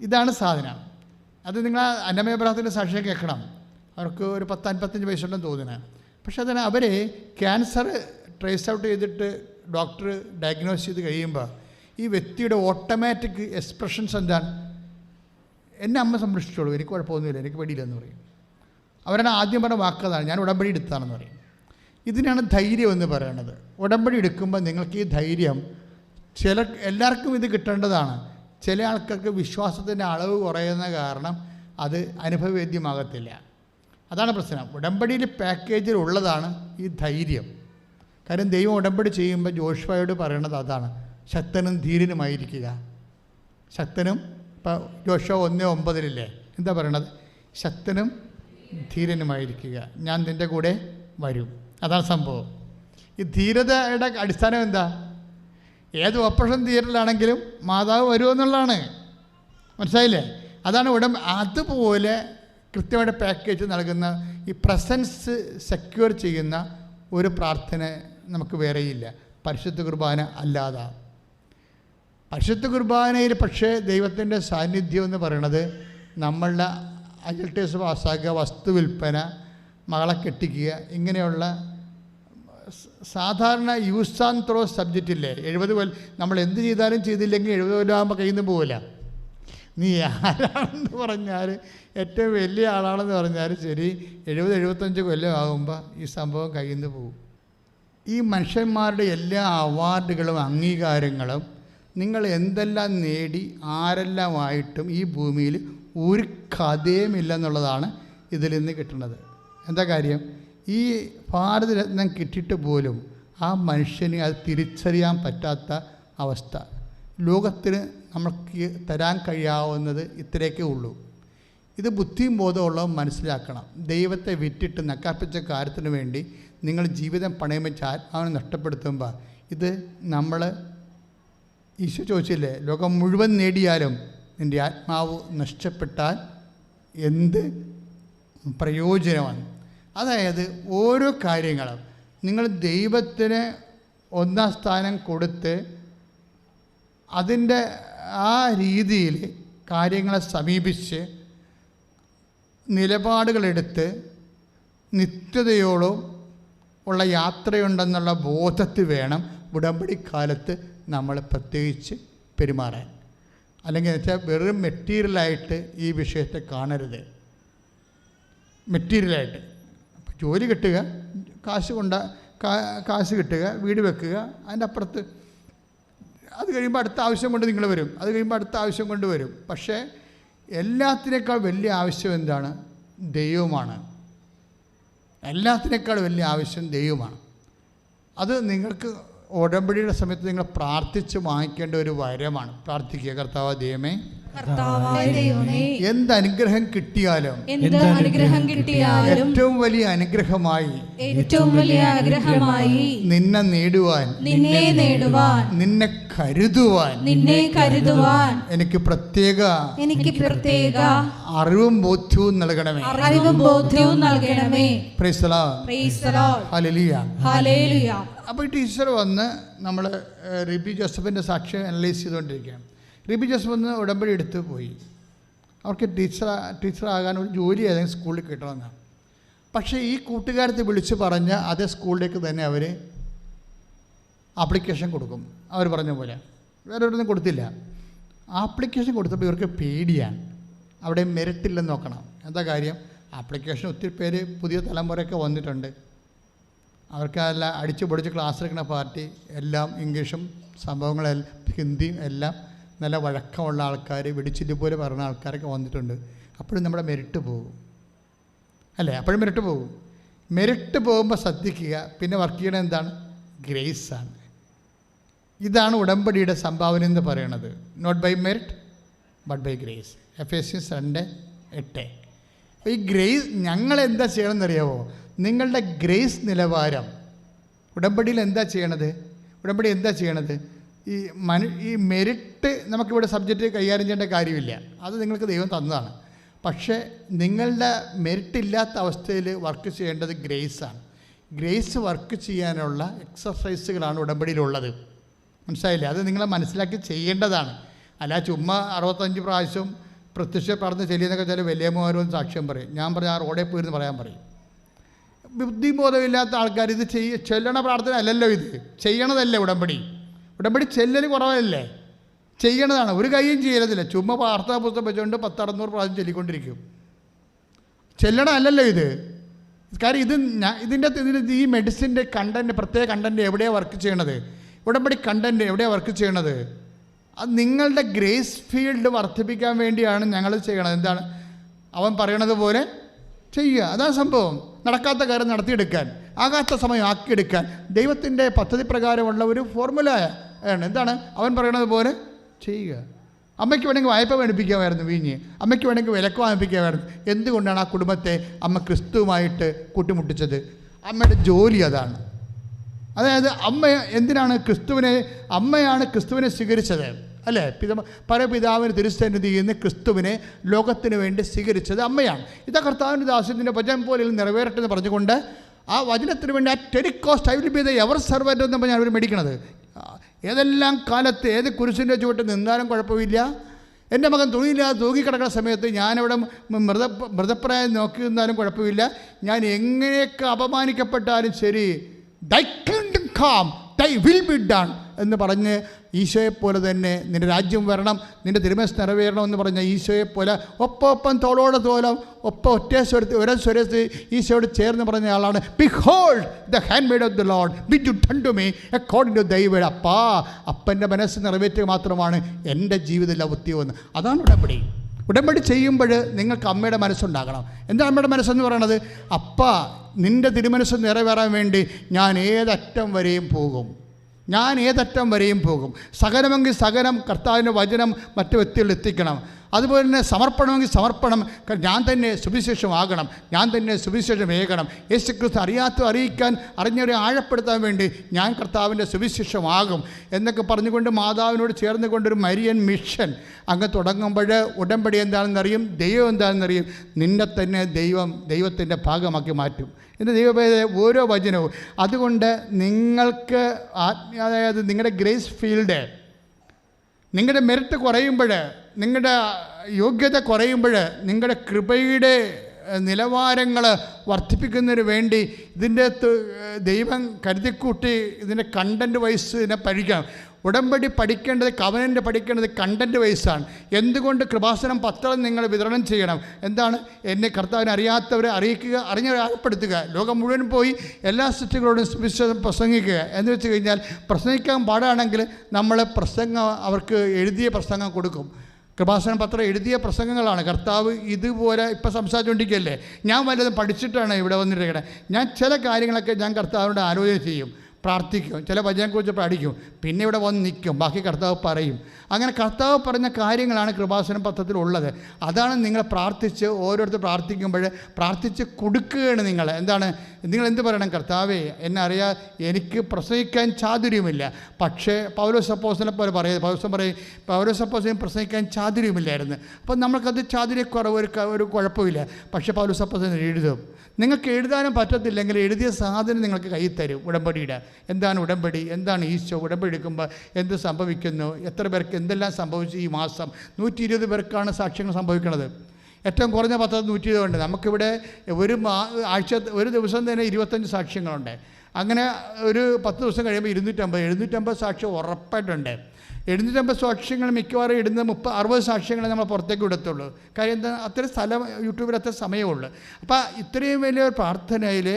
ഇതാണ് സാധനം. അത് നിങ്ങൾ അന്നമയ പ്രാർത്ഥനയുടെ സാക്ഷ്യം കേൾക്കണം. അവർക്ക് ഒരു 10-55 വയസ്സുണ്ടെന്ന് തോന്നുന്നത്. പക്ഷേ അതിന് അവർ ക്യാൻസർ ട്രേസ് ഔട്ട് ചെയ്തിട്ട് ഡോക്ടർ ഡയഗ്നോസ് ചെയ്ത് കഴിയുമ്പോൾ ഈ വ്യക്തിയുടെ ഓട്ടോമാറ്റിക് എക്സ്പ്രഷൻസ് എന്താണ്? എന്നെ അമ്മ സംരക്ഷിച്ചോളൂ, എനിക്ക് കുഴപ്പമൊന്നുമില്ല, എനിക്ക് പേടിയില്ലെന്ന് പറയും. അവരാണ് ആദ്യം പറഞ്ഞ വാക്കതാണ്, ഞാൻ ഉടമ്പടി എടുത്താണെന്ന് പറയും. ഇതിനാണ് ധൈര്യം എന്ന് പറയുന്നത്. ഉടമ്പടി എടുക്കുമ്പോൾ നിങ്ങൾക്ക് ഈ ധൈര്യം എല്ലാവർക്കും ഇത് കിട്ടേണ്ടതാണ്. ചില ആൾക്കാർക്ക് വിശ്വാസത്തിൻ്റെ അളവ് കുറയുന്ന കാരണം അത് അനുഭവവേദ്യമാകത്തില്ല. അതാണ് പ്രശ്നം. ഉടമ്പടിയിൽ പാക്കേജിൽ ഉള്ളതാണ് ഈ ധൈര്യം. കാര്യം ദൈവം ഉടമ്പടി ചെയ്യുമ്പോൾ ജോഷുവയോട് പറയണത് അതാണ്, ശക്തനും ധീരനുമായിരിക്കുക. ശക്തനും, ഇപ്പോൾ ജോഷുവ 1:9 എന്താ പറയണത്? ശക്തനും ധീരനുമായിരിക്കുക, ഞാൻ നിൻ്റെ കൂടെ വരും. അതാണ് സംഭവം. ഈ ധീരതയുടെ അടിസ്ഥാനം എന്താ? ഏത് ഓപ്പറേഷൻ തിയേറ്ററിലാണെങ്കിലും മാതാവ് വരുമെന്നുള്ളതാണ്. മനസ്സിലായില്ലേ? അതാണ് അതുപോലെ കൃത്യമായിട്ട് പാക്കേജ് നൽകുന്ന ഈ പ്രസൻസ് സെക്യൂർ ചെയ്യുന്ന ഒരു പ്രാർത്ഥന നമുക്ക് വേറെയില്ല പരിശുദ്ധ കുർബാന അല്ലാതെ. പരിശുദ്ധ കുർബാനയിൽ പക്ഷേ ദൈവത്തിൻ്റെ സാന്നിധ്യം എന്ന് പറയുന്നത് നമ്മളുടെ അഡൾട്ടേഴ്സ് പാസ്സാക്കുക, വസ്തു വിൽപ്പന, മകളെ കെട്ടിക്കുക, ഇങ്ങനെയുള്ള സാധാരണ യൂസ് ആൻഡ് ത്രോ സബ്ജക്റ്റ് ഇല്ലേ. 70 കൊല്ലം നമ്മൾ എന്ത് ചെയ്താലും ചെയ്തില്ലെങ്കിൽ 70 കൊല്ലം ആകുമ്പോൾ കയ്യിൽ നിന്ന് പോവില്ല. നീ ആരാണെന്ന് പറഞ്ഞാൽ, ഏറ്റവും വലിയ ആളാണെന്ന് പറഞ്ഞാൽ ശരി, 70-75 കൊല്ലം ആകുമ്പോൾ ഈ സംഭവം കയ്യിൽ നിന്ന് പോകും. ഈ മനുഷ്യന്മാരുടെ എല്ലാ അവാർഡുകളും അംഗീകാരങ്ങളും നിങ്ങൾ എന്തെല്ലാം നേടി ആരെല്ലാമായിട്ടും ഈ ഭൂമിയിൽ ഒരു കഥയുമില്ലെന്നുള്ളതാണ് ഇതിൽ നിന്ന് കിട്ടുന്നത്. എന്താ കാര്യം? ഈ ഭാരതരത്നം കിട്ടിയിട്ട് പോലും ആ മനുഷ്യന് അത് തിരിച്ചറിയാൻ പറ്റാത്ത അവസ്ഥ. ലോകത്തിന് നമുക്ക് തരാൻ കഴിയാവുന്നത് ഇത്രയൊക്കെ ഉള്ളൂ. ഇത് ബുദ്ധിയും ബോധമുള്ളവർ മനസ്സിലാക്കണം. ദൈവത്തെ വിറ്റിട്ട് നക്കാർപ്പിച്ച കാര്യത്തിന് വേണ്ടി നിങ്ങൾ ജീവിതം പണയം വെച്ച് ആത്മാവിനെ നഷ്ടപ്പെടുത്തുമ്പോൾ ഇത് നമ്മൾ ഈശോ ചോദിച്ചില്ലേ, ലോകം മുഴുവൻ നേടിയാലും നിൻ്റെ ആത്മാവ് നഷ്ടപ്പെട്ടാൽ എന്ത് പ്രയോജനമാണ്? അതായത് ഓരോ കാര്യങ്ങളും നിങ്ങൾ ദൈവത്തിന് ഒന്നാം സ്ഥാനം കൊടുത്ത് അതിൻ്റെ ആ രീതിയിൽ കാര്യങ്ങളെ സമീപിച്ച് നിലപാടുകളെടുത്ത് നിത്യതയോളം ഉള്ള യാത്രയുണ്ടെന്നുള്ള ബോധത്തിൽ വേണം ഉടമ്പടിക്കാലത്ത് നമ്മൾ പ്രത്യേകിച്ച് പെരുമാറാൻ. അല്ലെങ്കിൽ എന്ന് വെച്ചാൽ വെറും മെറ്റീരിയലായിട്ട് ഈ വിഷയത്തെ കാണരുത്. മെറ്റീരിയലായിട്ട് ജോലി കിട്ടുക, കാശ് കിട്ടുക, വീട് വെക്കുക, അതിൻ്റെ അപ്പുറത്ത് അത് കഴിയുമ്പോൾ അടുത്ത ആവശ്യം കൊണ്ട് നിങ്ങൾ വരും, അത് കഴിയുമ്പോൾ അടുത്ത ആവശ്യം കൊണ്ട് വരും. പക്ഷേ എല്ലാത്തിനേക്കാൾ വലിയ ആവശ്യം എന്താണ്? ദൈവമാണ്. എല്ലാത്തിനേക്കാൾ വലിയ ആവശ്യം ദൈവമാണ്. അത് നിങ്ങൾക്ക് ഉടമ്പടിയുടെ സമയത്ത് നിങ്ങൾ പ്രാർത്ഥിച്ച് വാങ്ങിക്കേണ്ട ഒരു വരമാണ്. പ്രാർത്ഥിക്കുക, കർത്താവ് ദൈവമേ, എന്ത് അനുഗ്രഹം കിട്ടിയാലും ഏറ്റവും വലിയ അനുഗ്രഹമായി നിന്നെ നേടുവാൻ, നിന്നെ കരുതുവാൻ എനിക്ക് പ്രത്യേക അറിവും ബോധ്യവും നൽകണമേ. Praise the Lord. ഹല്ലേലൂയ. അപ്പോൾ ഈ ടീച്ചർ വന്ന് നമ്മൾ റിബി ജോസഫിൻ്റെ സാക്ഷ്യം അനലൈസ് ചെയ്തുകൊണ്ടിരിക്കുകയാണ്. റിബി ജോസഫ് വന്ന് ഉടമ്പടി എടുത്ത് പോയി. അവർക്ക് ടീച്ചറാകാൻ ഒരു ജോലി ഏതെങ്കിലും സ്കൂളിൽ കിട്ടണമെന്നാണ്. പക്ഷേ ഈ കൂട്ടുകാരത്തെ വിളിച്ച് പറഞ്ഞ അതേ സ്കൂളിലേക്ക് തന്നെ അവർ ആപ്ലിക്കേഷൻ കൊടുക്കും. അവർ പറഞ്ഞ പോലെ വേറെ ഒന്നും കൊടുത്തില്ല. ആപ്ലിക്കേഷൻ കൊടുത്തപ്പോൾ ഇവർക്ക് പേടിയാണ്. അവിടെ മെറിറ്റില്ലെന്ന് നോക്കണം. എന്താ കാര്യം? ആപ്ലിക്കേഷൻ ഒത്തിരി പേര് പുതിയ തലമുറയൊക്കെ വന്നിട്ടുണ്ട്. അവർക്കെല്ലാം അടിച്ചു പൊടിച്ച് ക്ലാസ് എടുക്കുന്ന പാർട്ടി എല്ലാം ഇംഗ്ലീഷും സംഭവങ്ങളെല്ലാം ഹിന്ദിയും എല്ലാം നല്ല വഴക്കമുള്ള ആൾക്കാർ, വെടിച്ചില് പോലെ പറയുന്ന ആൾക്കാരൊക്കെ വന്നിട്ടുണ്ട്. അപ്പോഴും നമ്മുടെ മെറിറ്റ് പോകും അല്ലേ? അപ്പോഴും മെറിറ്റ് പോകും. മെറിറ്റ് പോകുമ്പോൾ ശ്രദ്ധിക്കുക. പിന്നെ വർക്ക് ചെയ്യണത് എന്താണ്? ഗ്രേസാണ്. ഇതാണ് ഉടമ്പടിയുടെ സംഭാവന എന്ന് പറയുന്നത്. Not by merit but by grace. Ephesians 2:8. അപ്പോൾ ഈ ഗ്രേസ് ഞങ്ങളെന്താ ചെയ്യണമെന്നറിയാമോ? നിങ്ങളുടെ ഗ്രേസ് നിലവാരം ഉടമ്പടിയിൽ എന്താ ചെയ്യണത്? ഉടമ്പടി എന്താ ചെയ്യണത്? ഈ മെറിറ്റ് നമുക്കിവിടെ സബ്ജക്റ്റ് കൈകാര്യം ചെയ്യേണ്ട കാര്യമില്ല. അത് നിങ്ങൾക്ക് ദൈവം തന്നതാണ്. പക്ഷേ നിങ്ങളുടെ മെറിറ്റ് ഇല്ലാത്ത അവസ്ഥയിൽ വർക്ക് ചെയ്യേണ്ടത് ഗ്രേസാണ്. ഗ്രേസ് വർക്ക് ചെയ്യാനുള്ള എക്സർസൈസുകളാണ് ഉടമ്പടിയിലുള്ളത്. മനസ്സിലായില്ലേ? അത് നിങ്ങൾ മനസ്സിലാക്കി ചെയ്യേണ്ടതാണ്. അല്ല ചുമ്മാ 65 പ്രാവശ്യം പ്രത്യക്ഷ പ്രാർത്ഥന ചെല്ലിയെന്നൊക്കെ ചില വലിയമ്മമാരും സാക്ഷ്യം പറയും. ഞാൻ പറഞ്ഞ ആ റോഡിൽ പോയിരുന്ന് പറയാൻ പറയും. ബുദ്ധിബോധമില്ലാത്ത ആൾക്കാർ ഇത് ചെല്ലണ പ്രാർത്ഥന അല്ലല്ലോ, ഇത് ചെയ്യണതല്ലേ ഉടമ്പടി. ഉടമ്പടി ചെല്ലൽ കുറവല്ലേ, ചെയ്യണതാണ്. ഒരു കൈയും ചെയ്യരുതില്ല. ചുമ്മാ പ്രാർത്ഥനാ പുസ്തകം വെച്ചുകൊണ്ട് 1000-600 പ്രാവശ്യം ചൊല്ലിക്കൊണ്ടിരിക്കും. ചെല്ലണമല്ലല്ലോ ഇത്. കാര്യം ഇതിൻ്റെ ഈ മെഡിസിൻ്റെ കണ്ടൻറ്റ്, പ്രത്യേക കണ്ടൻറ്റ് എവിടെയാണ് വർക്ക് ചെയ്യണത്? ഉടമ്പടി കണ്ടൻറ്റ് എവിടെയാണ് വർക്ക് ചെയ്യണത്? അത് നിങ്ങളുടെ ഗ്രേസ് ഫീൽഡ് വർദ്ധിപ്പിക്കാൻ വേണ്ടിയാണ് ഞങ്ങൾ ചെയ്യണത്. എന്താണ്? അവൻ പറയണത് പോലെ ചെയ്യുക. അതാണ് സംഭവം. നടക്കാത്ത കാര്യം നടത്തിയെടുക്കാൻ, ആകാത്ത സമയം ആക്കിയെടുക്കാൻ ദൈവത്തിൻ്റെ പദ്ധതി പ്രകാരമുള്ള ഒരു ഫോർമുല ആണ്. എന്താണ്? അവൻ പറയണത് പോലെ ചെയ്യുക. അമ്മയ്ക്ക് വേണമെങ്കിൽ വായ്പ മേടിപ്പിക്കാമായിരുന്നു വീഞ്ഞ്, അമ്മയ്ക്ക് വേണമെങ്കിൽ വിലക്ക് വാങ്ങിപ്പിക്കാമായിരുന്നു. എന്തുകൊണ്ടാണ് ആ കുടുംബത്തെ അമ്മ ക്രിസ്തുവുമായിട്ട് കൂട്ടിമുട്ടിച്ചത്? അമ്മയുടെ ജോലി അതാണ്. അതായത് അമ്മ എന്തിനാണ് അമ്മയാണ് ക്രിസ്തുവിനെ സ്വീകരിച്ചത്, അല്ലേ? പരപിതാവിന് തിരുസന്നിധിയിൽ നിന്ന് ക്രിസ്തുവിനെ ലോകത്തിന് വേണ്ടി സ്വീകരിച്ചത് അമ്മയാണ്. ഇതാ കർത്താവിൻ്റെ ദാസ്യത്തിൻ്റെ വചനം പോലെ നിറവേറട്ടെന്ന് പറഞ്ഞുകൊണ്ട് ആ വചനത്തിന് വേണ്ടി ആ ടെലികോസ്റ്റ് I will be the ever servant എന്ന് പറഞ്ഞാൽ അവർ മേടിക്കണത്. ഏതെല്ലാം കാലത്ത് ഏത് കുരിശിൻ്റെ ചുവട്ട് നിന്നാലും കുഴപ്പമില്ല. എൻ്റെ മകൻ തുണിയില്ലാതെ തൂങ്ങിക്കിടക്കുന്ന സമയത്ത് ഞാനിവിടെ മൃതപ്രായം നോക്കി നിന്നാലും കുഴപ്പമില്ല. ഞാൻ എങ്ങനെയൊക്കെ അപമാനിക്കപ്പെട്ടാലും ശരി, ദൈ കിങ്ഡം കം, ദൈ വിൽ ബി ഡൺ എന്ന് പറഞ്ഞ് ഈശോയെപ്പോലെ തന്നെ നിൻ്റെ രാജ്യം വരണം, നിൻ്റെ തിരുമനസ്സ് നിറവേറണം എന്ന് പറഞ്ഞ ഈശോയെപ്പോലെ ഒപ്പം തോളോട് തോലം ഒരേ സ്വരത്തിൽ ഈശോയോട് ചേർന്ന് പറഞ്ഞ ആളാണ് behold the handmaid of the Lord be it done to me according to thy word. അപ്പൻ്റെ മനസ്സ് നിറവേറ്റുക മാത്രമാണ് എൻ്റെ ജീവിത ലൗത്യമെന്ന്. അതാണ് ഉടമ്പടി. ഉടമ്പടി ചെയ്യുമ്പോൾ നിങ്ങൾക്ക് അമ്മയുടെ മനസ്സുണ്ടാകണം. എന്താ അമ്മയുടെ മനസ്സെന്ന് പറയണത്? അപ്പാ, നിൻ്റെ തിരുമനസ്സ് നിറവേറാൻ വേണ്ടി ഞാൻ ഏതറ്റം വരെയും പോകും. സകലമെങ്കിൽ സകലം കർത്താവിൻ്റെ വചനം മറ്റു വ്യക്തികളിൽ എത്തിക്കണം. അതുപോലെ തന്നെ സമർപ്പണമെങ്കിൽ സമർപ്പണം. ഞാൻ തന്നെ സുവിശേഷമാകണം, ഞാൻ തന്നെ സുവിശേഷമേകണം. യേശുക്രിസ്തു അറിയിക്കാൻ അറിഞ്ഞവരെ ആഴപ്പെടുത്താൻ വേണ്ടി ഞാൻ കർത്താവിൻ്റെ സുവിശേഷമാകും എന്നൊക്കെ പറഞ്ഞുകൊണ്ട് മാതാവിനോട് ചേർന്ന് കൊണ്ടൊരു മരിയൻ മിഷൻ അങ്ങ് തുടങ്ങുമ്പോൾ ഉടമ്പടി എന്താണെന്നറിയും, ദൈവം എന്താണെന്നറിയും. നിന്നെ തന്നെ ദൈവത്തിൻ്റെ ഭാഗമാക്കി മാറ്റും. ഇന്ന് ദൈവവേദ ഓരോ വചനവും. അതുകൊണ്ട് നിങ്ങൾക്ക് അതായത് നിങ്ങളുടെ ഗ്രേസ് ഫീൽഡ്, നിങ്ങളുടെ മെറിറ്റ് കുറയുമ്പോൾ, നിങ്ങളുടെ യോഗ്യത കുറയുമ്പോൾ, നിങ്ങളുടെ കൃപയുടെ നിലവാരങ്ങൾ വർദ്ധിപ്പിക്കുന്നതിന് വേണ്ടി ഇതിൻ്റെ ദൈവം കരുതിക്കൂട്ടി ഇതിൻ്റെ കണ്ടൻറ്റ് വൈസ് ഇതിനെ പഠിക്കണം. ഉടമ്പടി പഠിക്കേണ്ടത്, കവനൻ്റ് പഠിക്കേണ്ടത് കണ്ടൻറ്റ് വൈസാണ്. എന്തുകൊണ്ട് കൃപാസനം പത്രം നിങ്ങൾ വിതരണം ചെയ്യണം? എന്താണ്? എന്നെ കർത്താവിനെ അറിയാത്തവരെ അറിയിക്കുക, അറിഞ്ഞവരെ ആഴപ്പെടുത്തുക. ലോകം മുഴുവൻ പോയി എല്ലാ സൃഷ്ടികളോടും സുവിശേഷം പ്രസംഗിക്കുക എന്ന് വെച്ച് കഴിഞ്ഞാൽ പ്രസംഗിക്കാൻ പാടാണെങ്കിൽ നമ്മൾ അവർക്ക് എഴുതിയ പ്രസംഗം കൊടുക്കും. കൃപാസനം പത്രം എഴുതിയ പ്രസംഗങ്ങളാണ്. കർത്താവ് ഇതുപോലെ ഇപ്പം സംസാരിച്ചുകൊണ്ടിരിക്കുകയല്ലേ. ഞാൻ വല്ലതും പഠിച്ചിട്ടാണ് ഇവിടെ വന്നിരിക്കണേ. ഞാൻ ചില കാര്യങ്ങളൊക്കെ ഞാൻ കർത്താവിനോട് ആലോചന ചെയ്യും, പ്രാർത്ഥിക്കും, ചില വചനത്തെക്കുറിച്ച് പഠിക്കും, പിന്നെ ഇവിടെ വന്ന് നിൽക്കും, ബാക്കി കർത്താവ് പറയും. അങ്ങനെ കർത്താവ് പറഞ്ഞ കാര്യങ്ങളാണ് കൃപാസനം പത്രത്തിലുള്ളത്. അതാണ് നിങ്ങൾ പ്രാർത്ഥിച്ച് ഓരോരുത്തർ പ്രാർത്ഥിച്ച് കൊടുക്കുകയാണ്. നിങ്ങൾ എന്ത് പറയണം? കർത്താവേ, എന്നെ അറിയാൻ എനിക്ക് പ്രസംഗിക്കാൻ ചാതുര്യമില്ല, പക്ഷേ പൗലോസ് അപ്പോസ്തലനെ പോലെ പൗലോസ് അപ്പോസ്തലൻ പ്രസംഗിക്കാൻ ചാതുര്യമില്ലായിരുന്നു. അപ്പം നമ്മൾക്കത് ചാതുര്യക്കുറവ് ഒരു കുഴപ്പമില്ല. പക്ഷേ പൗലോസ് അപ്പോസ്തലൻ എഴുതും. നിങ്ങൾക്ക് എഴുതാനും പറ്റത്തില്ലെങ്കിൽ എഴുതിയ സാധനം നിങ്ങൾക്ക് കയ്യിൽ തരും. ഉടമ്പടിയുടെ എന്താണ് ഉടമ്പടി, എന്താണ് ഈശോ, ഉടമ്പടി എടുക്കുമ്പോൾ എന്ത് സംഭവിക്കുന്നു, എത്ര പേർക്ക് എന്തെല്ലാം സംഭവിച്ചു. ഈ മാസം 120 പേർക്കാണ് സാക്ഷ്യങ്ങൾ സംഭവിക്കുന്നത്. ഏറ്റവും കുറഞ്ഞ പത്രം 120 ഉണ്ട്. നമുക്കിവിടെ ഒരു ദിവസം തന്നെ 25 സാക്ഷ്യങ്ങളുണ്ട്. അങ്ങനെ ഒരു 10 ദിവസം കഴിയുമ്പോൾ 750 സാക്ഷ്യം ഉറപ്പായിട്ടുണ്ട്. 750 സാക്ഷ്യങ്ങൾ മിക്കവാറും ഇടുന്ന 60 സാക്ഷ്യങ്ങളെ നമ്മൾ പുറത്തേക്ക് വിടത്തുള്ളൂ. കാര്യം എന്താ? അത്രയും സ്ഥലം യൂട്യൂബിൽ അത്ര സമയമുള്ളൂ. അപ്പോൾ ഇത്രയും വലിയ പ്രാർത്ഥനയിൽ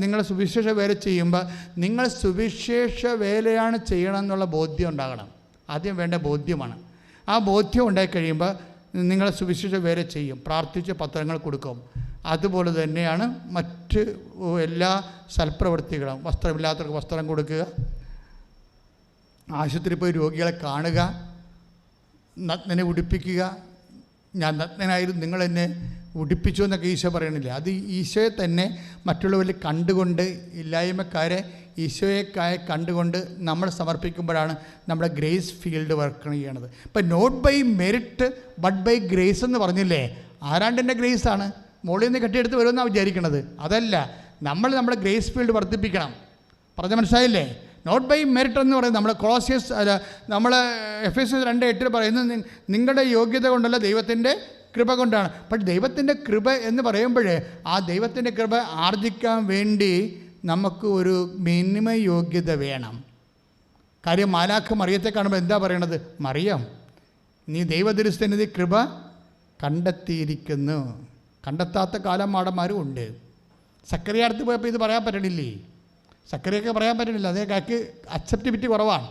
നിങ്ങൾ സുവിശേഷ വേല ചെയ്യുമ്പോൾ നിങ്ങൾ സുവിശേഷ വേലയാണ് ചെയ്യണം എന്നുള്ള ബോധ്യം ഉണ്ടാകണം. ആദ്യം വേണ്ട ബോധ്യമാണ്. ആ ബോധ്യം ഉണ്ടായിക്കഴിയുമ്പോൾ നിങ്ങൾ സുവിശേഷ വേല ചെയ്യും, പ്രാർത്ഥിച്ച് പത്രങ്ങൾ കൊടുക്കും. അതുപോലെ തന്നെയാണ് മറ്റ് എല്ലാ സൽപ്രവൃത്തികളും. വസ്ത്രമില്ലാത്തവർക്ക് വസ്ത്രം കൊടുക്കുക, ആശുപത്രി പോയി രോഗികളെ കാണുക, നഗ്നനെ ഉടുപ്പിക്കുക. ഞാൻ നഗ്നനായിരുന്നു, നിങ്ങളെന്നെ ഉടുപ്പിച്ചു എന്നൊക്കെ ഈശോ പറയണില്ല. അത് ഈശോയെ തന്നെ മറ്റുള്ളവരിൽ കണ്ടുകൊണ്ട്, ഇല്ലായ്മക്കാരെ ഈശോയെക്കായ കണ്ടുകൊണ്ട് നമ്മൾ സമർപ്പിക്കുമ്പോഴാണ് നമ്മുടെ ഗ്രേസ് ഫീൽഡ് വർക്ക് ചെയ്യണത്. ഇപ്പം not by merit but by grace എന്ന് പറഞ്ഞില്ലേ? ആരാണ്ടെൻ്റെ ഗ്രേസാണ് മുകളിൽ നിന്ന് കെട്ടിയെടുത്ത് വരുമെന്നാണ് വിചാരിക്കണത്. അതല്ല, നമ്മുടെ ഗ്രേസ് ഫീൽഡ് വർദ്ധിപ്പിക്കണം. പറഞ്ഞ മനസ്സിലായില്ലേ? നോട്ട് ബൈ മെറിറ്റ് എന്ന് പറയുന്നത് നമ്മൾ എഫേസ്യസ് 2:8 പറയുന്നത് നിങ്ങളുടെ യോഗ്യത കൊണ്ടല്ല, ദൈവത്തിൻ്റെ കൃപ കൊണ്ടാണ്. പക്ഷെ ദൈവത്തിൻ്റെ കൃപ എന്ന് പറയുമ്പോഴേ ആ ദൈവത്തിൻ്റെ കൃപ ആർജിക്കാൻ വേണ്ടി നമുക്ക് ഒരു മിനിമം യോഗ്യത വേണം. കാര്യം മാലാഖ മറിയത്തെ കാണുമ്പോൾ എന്താ പറയണത്? മറിയം, നീ ദൈവതിരുസന്നിധി കൃപ കണ്ടെത്തിയിരിക്കുന്നു. കണ്ടെത്താത്ത കാലം മാടന്മാരും ഉണ്ട്. സക്കറിയാടത്ത് പോയപ്പോൾ ഇത് പറയാൻ പറ്റണില്ലേ? സക്കറിയൊക്കെ പറയാൻ പറ്റുന്നില്ല, അതേ കാക്ക് അക്സെപ്റ്റിബിലിറ്റി കുറവാണ്.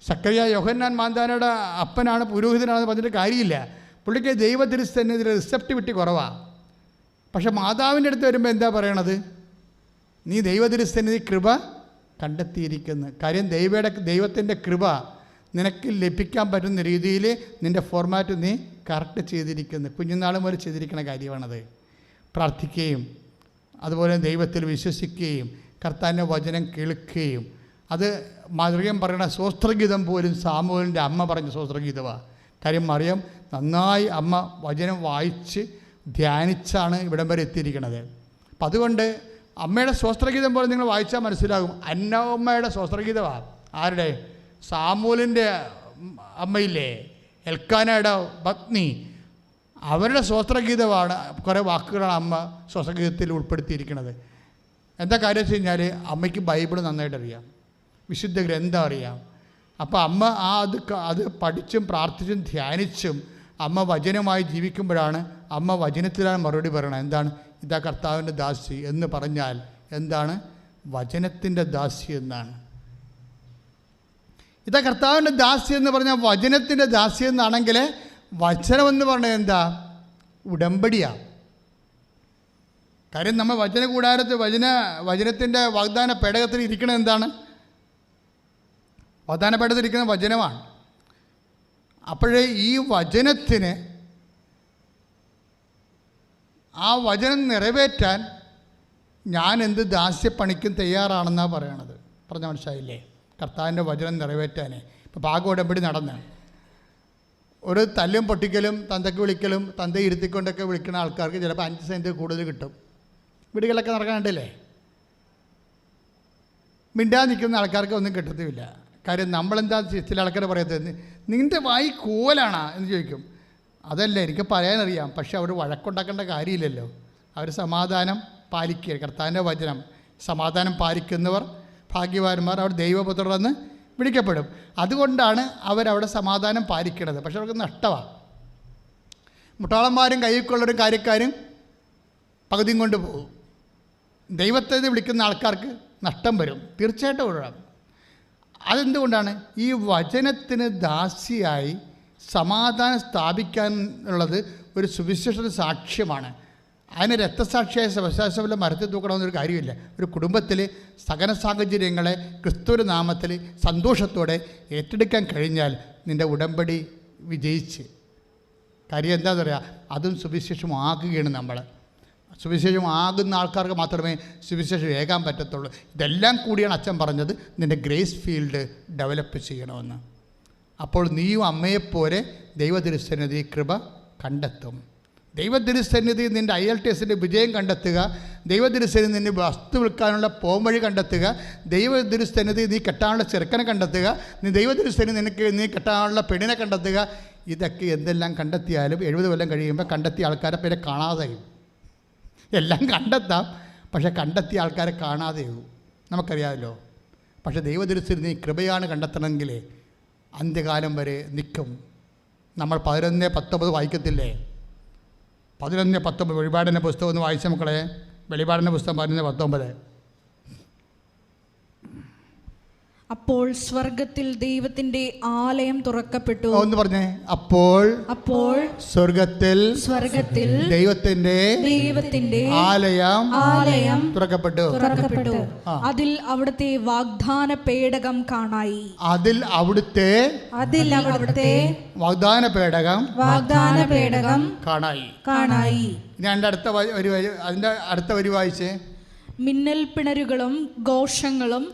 സക്കറിയ യോഹന്നാൻ മാന്താനയുടെ അപ്പനാണ്, പുരോഹിതനാണെന്ന് പറഞ്ഞിട്ട് കാര്യമില്ല. പുള്ളിക്ക് ദൈവത്തിരുസന്നിധിയിൽ റിസെപ്റ്റിവിറ്റി കുറവാണ്. പക്ഷെ മാതാവിൻ്റെ അടുത്ത് വരുമ്പോൾ എന്താ പറയണത്? നീ ദൈവത്തിരുസന്നിധി കൃപ കണ്ടെത്തിയിരിക്കുന്നു. കാര്യം ദൈവത്തിൻ്റെ കൃപ നിനക്ക് ലഭിക്കാൻ പറ്റുന്ന രീതിയിൽ നിൻ്റെ ഫോർമാറ്റ് നീ കറക്റ്റ് ചെയ്തിരിക്കുന്നു. കുഞ്ഞുനാൾ മുതൽ ചെയ്തിരിക്കുന്ന കാര്യമാണത്. പ്രാർത്ഥിക്കുകയും അതുപോലെ ദൈവത്തിൽ വിശ്വസിക്കുകയും കർത്താവിൻ്റെ വചനം കേൾക്കുകയും, അത് മറിയം പറയുന്ന സ്വസ്ത്രഗീതം പോലും സാമുവേലിൻ്റെ അമ്മ പറഞ്ഞ സ്വസ്ത്രഗീതമാണ്. കാര്യം മറിയം നന്നായി അമ്മ വചനം വായിച്ച് ധ്യാനിച്ചാണ് ഇവിടം വരെ എത്തിയിരിക്കുന്നത്. അപ്പം അതുകൊണ്ട് അമ്മയുടെ സ്വസ്ത്രഗീതം പോലെ നിങ്ങൾ വായിച്ചാൽ മനസ്സിലാകും. അന്നമ്മയുടെ സ്വസ്ത്രഗീതമാണ്. ആരുടെ? സാമുവേലിൻ്റെ അമ്മയില്ലേ, എൽക്കാനയുടെ പത്നി, അവരുടെ സ്വസ്ത്രഗീതമാണ്. കുറേ വാക്കുകളാണ് അമ്മ സ്വസ്ത്രഗീതത്തിൽ ഉൾപ്പെടുത്തിയിരിക്കുന്നത്. എന്താ കാര്യം വെച്ച് കഴിഞ്ഞാൽ അമ്മയ്ക്ക് ബൈബിൾ നന്നായിട്ട് അറിയാം, വിശുദ്ധ ഗ്രന്ഥം അറിയാം. അപ്പോൾ അമ്മ അത് പഠിച്ചും പ്രാർത്ഥിച്ചും ധ്യാനിച്ചും അമ്മ വചനമായി ജീവിക്കുമ്പോഴാണ് അമ്മ വചനത്തിലാണ് മറുപടി പറയണത്. എന്താണ്? ഇതാ കർത്താവിൻ്റെ ദാസി എന്ന് പറഞ്ഞാൽ എന്താണ്? വചനത്തിൻ്റെ ദാസി എന്നാണ്. ഇതാ കർത്താവിൻ്റെ ദാസി എന്ന് പറഞ്ഞാൽ വചനത്തിൻ്റെ ദാസി എന്നാണെങ്കിൽ വചനമെന്ന് പറഞ്ഞാൽ എന്താ? ഉടമ്പടിയാണ്. കാര്യം നമ്മൾ വചന കൂടാരത്തിൽ വചനത്തിൻ്റെ വാഗ്ദാന പേടകത്തിൽ ഇരിക്കണത് എന്താണ്? വാഗ്ദാന പേടകത്തിൽ ഇരിക്കുന്ന വചനമാണ്. അപ്പോഴേ ഈ വചനത്തിന്, ആ വചനം നിറവേറ്റാൻ ഞാൻ എന്ത് ദാസ്യപ്പണിക്കും തയ്യാറാണെന്നാണ് പറയണത്. പറഞ്ഞ മനസ്സിലായില്ലേ? കർത്താവിൻ്റെ വചനം നിറവേറ്റാനേ. ഇപ്പോൾ പാക ഉടമ്പടി നടന്ന് ഒരു തല്ലും പൊട്ടിക്കലും തന്തയ്ക്ക് വിളിക്കലും തന്ത ഇരുത്തിക്കൊണ്ടൊക്കെ വിളിക്കുന്ന ആൾക്കാർക്ക് ചിലപ്പോൾ 5 സെൻറ്റ് കൂടുതൽ കിട്ടും. വീടുകളൊക്കെ നടക്കാനുണ്ടല്ലേ? മിണ്ടാതെ നിൽക്കുന്ന ആൾക്കാർക്ക് ഒന്നും കിട്ടത്തുമില്ല. കാര്യം നമ്മളെന്താ ചില ആൾക്കാർ പറയത്തത്, നിൻ്റെ വായി കോലാണോ എന്ന് ചോദിക്കും. അതല്ല, എനിക്ക് പറയാനറിയാം, പക്ഷെ അവർ വഴക്കുണ്ടാക്കേണ്ട കാര്യമില്ലല്ലോ. അവർ സമാധാനം പാലിക്കുക. കർത്താവിൻ്റെ വചനം സമാധാനം പാലിക്കുന്നവർ ഭാഗ്യവാന്മാർ, അവർ ദൈവപുത്രരെന്ന് വിളിക്കപ്പെടും. അതുകൊണ്ടാണ് അവരവിടെ സമാധാനം പാലിക്കണത്. പക്ഷെ അവർക്ക് നഷ്ടമാണ്. മുട്ടാളന്മാരും കൈക്കൊള്ളവരും കാര്യക്കാരും പകുതിയും കൊണ്ട് പോകും. ദൈവത്തെ വിളിക്കുന്ന ആൾക്കാർക്ക് നഷ്ടം വരും, തീർച്ചയായിട്ടും ഒഴിവാകും. അതെന്തുകൊണ്ടാണ്? ഈ വചനത്തിന് ദാസിയായി സമാധാനം സ്ഥാപിക്കാനുള്ളത് ഒരു സുവിശേഷ സാക്ഷ്യമാണ്. അതിന് രക്തസാക്ഷിയായ ശവശാസ്ത്രവല്ല മരത്തിൽ തൂക്കണമെന്നൊരു കാര്യമില്ല. ഒരു കുടുംബത്തിൽ സകല സാഹചര്യങ്ങളെ ക്രിസ്തുവിൻ്റെ നാമത്തിൽ സന്തോഷത്തോടെ ഏറ്റെടുക്കാൻ കഴിഞ്ഞാൽ നിൻ്റെ ഉടമ്പടി വിജയിച്ച്. കാര്യം എന്താണെന്ന് പറയുക, അതും സുവിശേഷമാകുകയാണ്. നമ്മൾ സുവിശേഷമാകുന്ന ആൾക്കാർക്ക് മാത്രമേ സുവിശേഷം ഏകാൻ പറ്റത്തുള്ളൂ. ഇതെല്ലാം കൂടിയാണ് അച്ഛൻ പറഞ്ഞത്, നിൻ്റെ ഗ്രേസ് ഫീൽഡ് ഡെവലപ്പ് ചെയ്യണമെന്ന്. അപ്പോൾ നീയും അമ്മയെപ്പോലെ ദൈവതിരുസന്നിധി കൃപ കണ്ടെത്തും. ദൈവതിരുസന്നിധി നിൻ്റെ IELTSൻ്റെ വിജയം കണ്ടെത്തുക. ദൈവതിരുസന്നിധി നിന്നെ വസ്തു വിൽക്കാനുള്ള പോംവഴി കണ്ടെത്തുക. ദൈവതിരുസന്നിധി നീ കെട്ടാനുള്ള ചെറുക്കനെ കണ്ടെത്തുക. ദൈവതിരുസന്നിധി നീ കെട്ടാനുള്ള പെണ്ണിനെ കണ്ടെത്തുക. ഇതൊക്കെ എന്തെല്ലാം കണ്ടെത്തിയാലും 70 കൊല്ലം കഴിയുമ്പോൾ കണ്ടെത്തിയ ആൾക്കാരെ പേരെ കാണാതെയും. എല്ലാം കണ്ടെത്താം, പക്ഷെ കണ്ടെത്തിയ ആൾക്കാരെ കാണാതെയാവും. നമുക്കറിയാമല്ലോ. പക്ഷേ ദൈവതിരുസന്നിധി കൃപയാണ് കണ്ടെത്തണമെങ്കിൽ അന്ത്യകാലം വരെ നിൽക്കും. നമ്മൾ 11:19 വായിക്കത്തില്ലേ? 11:19 വെളിപാടിൻ്റെ പുസ്തകം ഒന്ന് വായിച്ച മക്കളെ. വെളിപാടിൻ്റെ പുസ്തകം 11:19. അപ്പോൾ സ്വർഗത്തിൽ ദൈവത്തിന്റെ ആലയം തുറക്കപ്പെട്ടു. ഒന്ന് പറഞ്ഞേ. അപ്പോൾ സ്വർഗത്തിൽ ദൈവത്തിന്റെ ആലയം തുറക്കപ്പെട്ടു. അതിൽ അവിടുത്തെ വാഗ്ദാന പേടകം കാണായി. അതിൽ അവിടുത്തെ വാഗ്ദാന പേടകം കാണായി. ഇനി അതിൻ്റെ അടുത്ത വരി വായിച്ചേ. മിന്നൽ പിണരുകളും ഘോഷങ്ങളും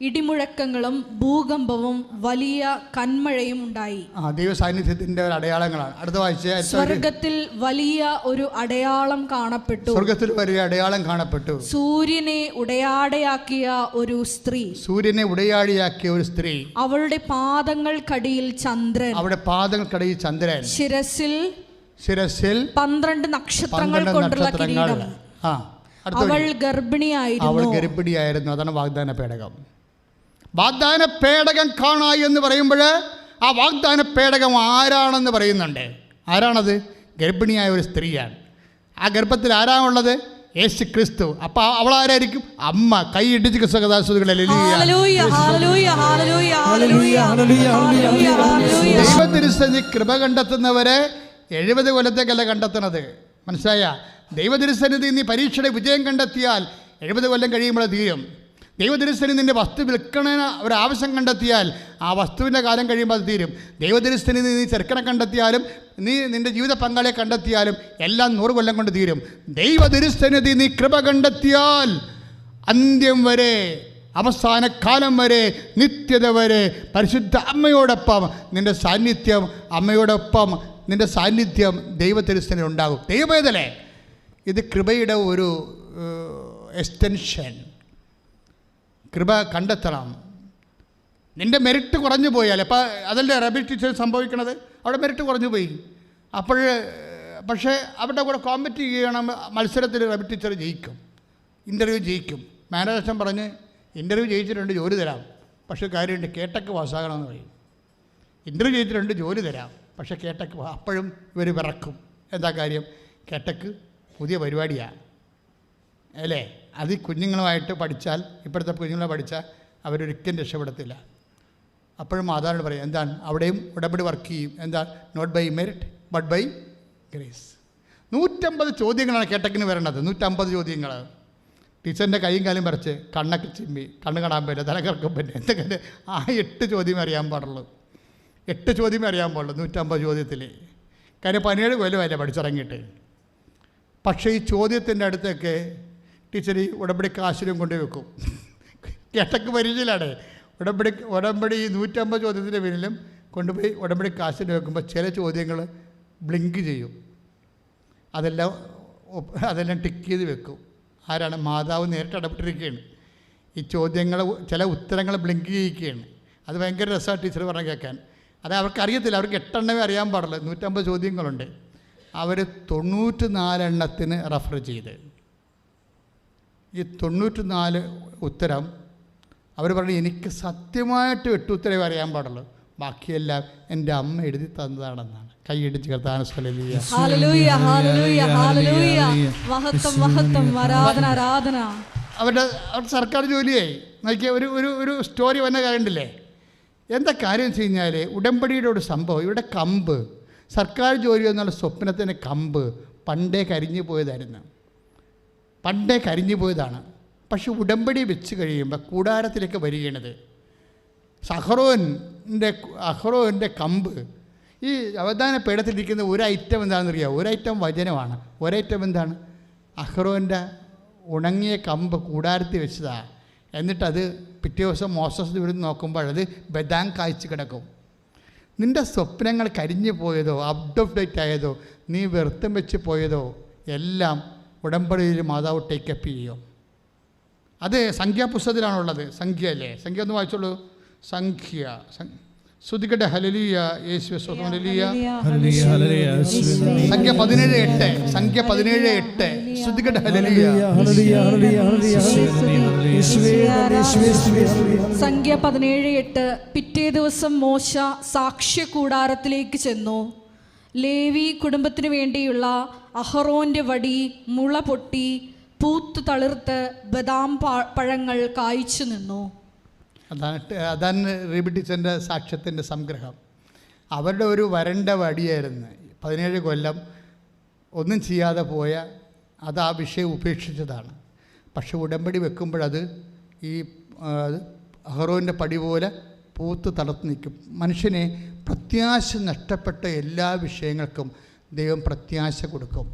ഇടിമുഴക്കങ്ങളും ഭൂകമ്പവും വലിയ കന്മഴയും ഉണ്ടായി. ദൈവ സാന്നിധ്യത്തിന്റെ ഒരു അടയാളങ്ങളാണ്. അടുത്ത വായിച്ചേ. സ്വർഗത്തിൽ വലിയ ഒരു അടയാളം കാണപ്പെട്ടു. സൂര്യനെ ഉടയാടയാക്കിയ ഒരു സ്ത്രീ. അവളുടെ പാദങ്ങൾക്കടിയിൽ ചന്ദ്രൻ. ശിരസിൽ 12 നക്ഷത്രങ്ങൾ കൊണ്ടുള്ള കിരീടം. അവൾ ഗർഭിണിയായിരുന്നു. അതാണ് വാഗ്ദാന പേടകം. വാഗ്ദാന പേടകം കാണായി എന്ന് പറയുമ്പോൾ ആ വാഗ്ദാന പേടകം ആരാണെന്ന് പറയുന്നുണ്ട്. ആരാണത്? ഗർഭിണിയായ ഒരു സ്ത്രീയാണ്. ആ ഗർഭത്തിൽ ആരാണുള്ളത്? യേശു ക്രിസ്തു. അപ്പോൾ അവൾ ആരായിരിക്കും? അമ്മ. കൈ ഇടിച്ച് സകദാസുകളെ ദൈവതിരുസന്നിധി കൃപ കണ്ടെത്തുന്നവരെ 70 കൊല്ലത്തേക്കല്ല കണ്ടെത്തണത്. മനസ്സിലായ? ദൈവതിരുസന്നിധി നീ പരീക്ഷയുടെ വിജയം കണ്ടെത്തിയാൽ 70 കൊല്ലം കഴിയുമ്പോൾ തീരും. ദൈവതിരുസന്നിധി നിൻ്റെ വസ്തു വിൽക്കണ ഒരാവശ്യം കണ്ടെത്തിയാൽ ആ വസ്തുവിൻ്റെ കാലം കഴിയുമ്പോൾ അത് തീരും. ദൈവതിരുസന്നിധി നീ ചെറുക്കനെ കണ്ടെത്തിയാലും നീ നിൻ്റെ ജീവിത പങ്കാളിയെ കണ്ടെത്തിയാലും എല്ലാം 100 കൊല്ലം കൊണ്ട് തീരും. ദൈവതിരുസന്നിധി നീ കൃപ കണ്ടെത്തിയാൽ അന്ത്യം വരെ, അവസാന കാലം വരെ, നിത്യത വരെ പരിശുദ്ധ അമ്മയോടൊപ്പം നിൻ്റെ സാന്നിധ്യം, അമ്മയോടൊപ്പം നിൻ്റെ സാന്നിധ്യം ദൈവതിരുസന്നിധി ഉണ്ടാകും. ദൈവവേദലേ, ഇത് കൃപയുടെ ഒരു എക്സ്റ്റൻഷൻ. കൃപ കണ്ടെത്തണം. നിൻ്റെ മെറിറ്റ് കുറഞ്ഞു പോയാൽ, അപ്പോൾ അതല്ലേ റബി ടീച്ചർ സംഭവിക്കണത്. അവിടെ മെറിറ്റ് കുറഞ്ഞു പോയി. പക്ഷേ അവരുടെ കൂടെ കോമ്പറ്റ് ചെയ്യണം. മത്സരത്തിൽ റബി ടീച്ചർ ജയിക്കും, ഇൻ്റർവ്യൂ ജയിക്കും. മാനേജർ പറഞ്ഞ് ഇൻ്റർവ്യൂ ജയിച്ചിട്ടുണ്ട്, ജോലി തരാം, പക്ഷേ കാര്യമുണ്ട്, കേട്ടക്ക് പാസ്സാകണമെന്ന് പറയും. ഇൻ്റർവ്യൂ ജയിച്ചിട്ടുണ്ട്, ജോലി തരാം, പക്ഷേ കേട്ടക്ക്. അപ്പോഴും ഇവർ വിറക്കും. എന്താ കാര്യം? കേട്ടക്ക് പുതിയ പരിപാടിയാണ് അല്ലേ? അത് കുഞ്ഞുങ്ങളുമായിട്ട് പഠിച്ചാൽ, ഇപ്പോഴത്തെ കുഞ്ഞുങ്ങളെ പഠിച്ചാൽ അവരൊരിക്കലും രക്ഷപ്പെടത്തില്ല. അപ്പോഴും മാതാവിനോട് പറയും, എന്താണ് അവിടെയും ഉടമ്പടി വർക്ക് ചെയ്യും. എന്താണ്? Not by merit but by grace. 150 ചോദ്യങ്ങളാണ് കേട്ടക്കിന് വരേണ്ടത്. 150 ചോദ്യങ്ങൾ. ടീച്ചറിൻ്റെ കൈയും കാലും പറിച്ച് കണ്ണൊക്കെ ചിമ്മി, കണ്ണ് കാണാൻ പറ്റില്ല, തലകറക്കം പറ്റില്ല, എന്തൊക്കെ ആ 8 ചോദ്യമേ അറിയാൻ പാടുള്ളൂ. 8 ചോദ്യമേ അറിയാൻ പാടുള്ളൂ 150 ചോദ്യത്തിൽ. കാര്യം 17 കൊല്ലമല്ലേ പഠിച്ചിറങ്ങിയിട്ട്. പക്ഷേ ഈ ചോദ്യത്തിൻ്റെ അടുത്തൊക്കെ ടീച്ചർ ഈ ഉടമ്പടി കാശിലും കൊണ്ടു വെക്കും. കേട്ടക്ക് പരിചയമാണ്. ഉടമ്പടി 150 ചോദ്യത്തിൻ്റെ പിന്നിലും കൊണ്ടുപോയി ഉടമ്പടി കാശിൽ വെക്കുമ്പോൾ ചില ചോദ്യങ്ങൾ ബ്ലിങ്ക് ചെയ്യും. അതെല്ലാം ടിക്ക് ചെയ്ത് വെക്കും. ആരാണ്? മാതാവ് നേരിട്ട് ഇടപെട്ടിരിക്കുകയാണ്. ഈ ചോദ്യങ്ങൾ, ചില ഉത്തരങ്ങൾ ബ്ലിങ്ക് ചെയ്യിക്കുകയാണ്. അത് ഭയങ്കര രസമാണ് ടീച്ചർ പറഞ്ഞ് കേൾക്കാൻ. അത് അവർക്കറിയത്തില്ല. അവർക്ക് 8 എണ്ണമേ അറിയാൻ പാടില്ല. 150 ചോദ്യങ്ങളുണ്ട്. അവർ 94 എണ്ണത്തിന് റെഫർ ചെയ്ത് ഈ 94 ഉത്തരം അവർ പറഞ്ഞു, എനിക്ക് സത്യമായിട്ട് 8 ഉത്തരവേ അറിയാൻ പാടുള്ളൂ, ബാക്കിയെല്ലാം എൻ്റെ അമ്മ എഴുതി തന്നതാണെന്നാണ്. കൈയടിച്ച് കർത്താവിനെ ഹല്ലേലൂയ ഹല്ലേലൂയ ഹല്ലേലൂയ മഹത്വം മഹത്വം ആരാധന ആരാധന. അവരുടെ സർക്കാർ ജോലിയായി. നോക്കിയ ഒരു സ്റ്റോറി വന്ന കാര്യമുണ്ടല്ലേ. എന്താ കാര്യം വെച്ച് കഴിഞ്ഞാൽ, ഉടമ്പടിയുടെ ഒരു സംഭവം, ഇവിടെ കമ്പ്, സർക്കാർ ജോലി എന്നുള്ള സ്വപ്നത്തിൻ്റെ കമ്പ് പണ്ടേ കരിഞ്ഞു പോയതാണ്. പക്ഷെ ഉടമ്പടി വെച്ച് കഴിയുമ്പോൾ കൂടാരത്തിലേക്ക് വരികയാണത്. അഹ്റോൻ്റെ കമ്പ്, ഈ അവധാന പേടത്തിലിരിക്കുന്ന ഒരു ഐറ്റം എന്താണെന്നറിയാമോ? ഒരു ഐറ്റം വചനമാണ്. ഒരൈറ്റം എന്താണ്? അഹ്റോൻ്റെ ഉണങ്ങിയ കമ്പ് കൂടാരത്തിൽ വെച്ചതാണ്. എന്നിട്ടത് പിറ്റേ ദിവസം മോസസ് ഇവിടുന്ന് നോക്കുമ്പോൾ അത് ബദാം കായ്ച്ച് കിടക്കും. നിൻ്റെ സ്വപ്നങ്ങൾ കരിഞ്ഞു പോയതോ, ഔട്ട് ഓഫ് ഡേറ്റ് ആയതോ, നീ വ്യർത്ഥം വെച്ച് പോയതോ എല്ലാം ഉടമ്പടിയിൽ മാതാവ് ടേക്കപ്പ് ചെയ്യും. അത് സംഖ്യാപുസ്തകത്തിലാണുള്ളത്. സംഖ്യ അല്ലേ? സംഖ്യ ഒന്ന് വായിച്ചോളൂ. സംഖ്യ ശ്രുതിക്കട്ടെ. ഹല്ലേലൂയ യേശുവേ സ്തോത്രം. ഹല്ലേലൂയ. സംഖ്യ 17:8. സംഖ്യ 17:8. ശ്രുതിക്കട്ടെ. ഹല്ലേലൂയ. സംഖ്യ 17:8. പിറ്റേ ദിവസം മോശ സാക്ഷ്യ കൂടാരത്തിലേക്ക് ചെന്നു. ലേവി കുടുംബത്തിനു വേണ്ടിയുള്ള അഹറോന്റെ വടി മുള പൊട്ടി പൂത്ത് തളിർത്ത് ബദാം പഴങ്ങൾ കായ്ച്ചു നിന്നു. അതാണ് റീബി ടീച്ചറിൻ്റെ സാക്ഷ്യത്തിൻ്റെ സംഗ്രഹം. അവരുടെ ഒരു വരണ്ട വടിയായിരുന്നു. 17 കൊല്ലം ഒന്നും ചെയ്യാതെ പോയ അത് ആ വിഷയം ഉപേക്ഷിച്ചതാണ്. പക്ഷെ ഉടമ്പടി വെക്കുമ്പോഴത് ഈ അഹറോൻ്റെ പടി പോലെ പൂത്ത് തളർത്ത് നിൽക്കും. മനുഷ്യനെ പ്രത്യാശ നഷ്ടപ്പെട്ട എല്ലാ വിഷയങ്ങൾക്കും ദൈവം പ്രത്യാശ കൊടുക്കും.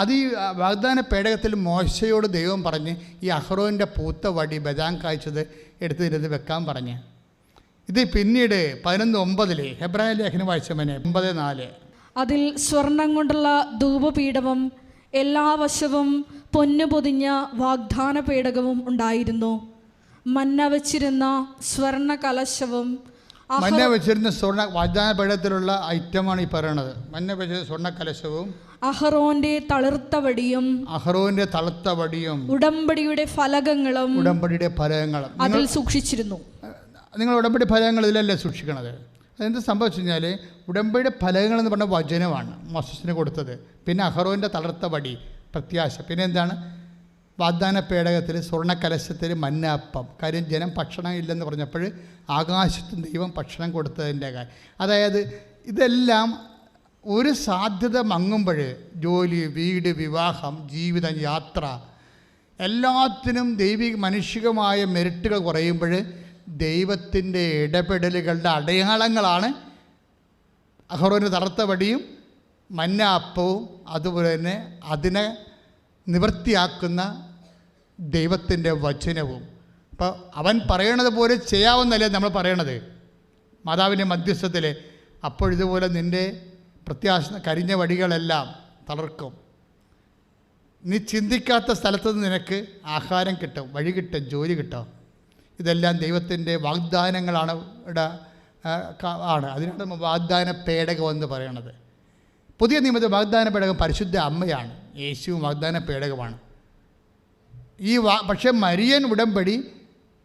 അത് ഈ വാഗ്ദാന പേടകത്തിൽ മോശയോട് ദൈവം പറഞ്ഞ് ഈ അഹ്റോൻ്റെ പൂത്ത വടി ബദാം കായ്ച്ചത് എടുത്തിരുന്ന് വെക്കാൻ പറഞ്ഞ്. ഇത് പിന്നീട് 11:9 ഹെബ്രായ ലേഖനം വായിച്ചവനെ 9:4. അതിൽ സ്വർണം കൊണ്ടുള്ള ധൂപപീഠവും എല്ലാ വശവും പൊന്നു പൊതിഞ്ഞ വാഗ്ദാന പേടകവും ഉണ്ടായിരുന്നു. മന്ന വെച്ചിരുന്ന സ്വർണ്ണ കലശവും സ്വർണ്ണ വാഗ്ദാന പേടകത്തിലുള്ള ഐറ്റമാണ് ഈ പറയണത്. മന്ന വെച്ച സ്വർണ്ണ കലശവും അഹറോന്റെ തളിർത്ത വടിയും ഉടമ്പടിയുടെ ഫലകങ്ങളും അതിൽ സൂക്ഷിച്ചിരുന്നു. നിങ്ങൾ ഉടമ്പടി ഫലകങ്ങൾ ഇതിലല്ലേ സൂക്ഷിക്കണത്? അതെന്ത് സംഭവിച്ചു കഴിഞ്ഞാൽ, ഉടമ്പടിയുടെ ഫലകങ്ങൾ എന്ന് പറഞ്ഞ വചനമാണ് മോസസിന് കൊടുത്തത്. പിന്നെ അഹറോൻ്റെ തളർത്ത വടി പ്രത്യാശ. പിന്നെ എന്താണ്? വാഗ്ദാന പേടകത്തിൽ സ്വർണ്ണക്കലശത്തിൽ മന്നാപ്പം. കാര്യം ജനം ഭക്ഷണം ഇല്ലെന്ന് പറഞ്ഞപ്പോൾ ആകാശത്തും ദൈവം ഭക്ഷണം കൊടുത്തതിൻ്റെ കാര്യം. അതായത് ഇതെല്ലാം ഒരു സാധ്യത മങ്ങുമ്പോൾ, ജോലി, വീട്, വിവാഹം, ജീവിതം, യാത്ര, എല്ലാത്തിനും മാനുഷികമായ മെറിറ്റുകൾ കുറയുമ്പോൾ ദൈവത്തിൻ്റെ ഇടപെടലുകളുടെ അടയാളങ്ങളാണ് അഹറോന് തറുത്ത വടിയും മന്നാപ്പവും, അതുപോലെ തന്നെ അതിനെ നിവൃത്തിയാക്കുന്ന ദൈവത്തിൻ്റെ വചനവും. അപ്പോൾ അവൻ പറയണത് പോലെ ചെയ്യാവുന്നല്ലേ നമ്മൾ പറയണത് മാതാവിൻ്റെ മധ്യസ്ഥത്തിൽ. അപ്പോഴിതുപോലെ നിൻ്റെ പ്രത്യാശ കരിഞ്ഞ വടികളെല്ലാം തളർക്കും. നീ ചിന്തിക്കാത്ത സ്ഥലത്ത് നിന്ന് നിനക്ക് ആഹാരം കിട്ടും, വഴി കിട്ടും, ജോലി കിട്ടും. ഇതെല്ലാം ദൈവത്തിൻ്റെ വാഗ്ദാനങ്ങളാണ് ആണ്. അതിനാണ് വാഗ്ദാന പേടകം എന്ന് പറയണത്. പുതിയ നിയമത്തിൽ വാഗ്ദാന പേടകം പരിശുദ്ധ അമ്മയാണ്. യേശുവും വാഗ്ദാന പേടകമാണ്. പക്ഷേ മരിയൻ ഉടമ്പടി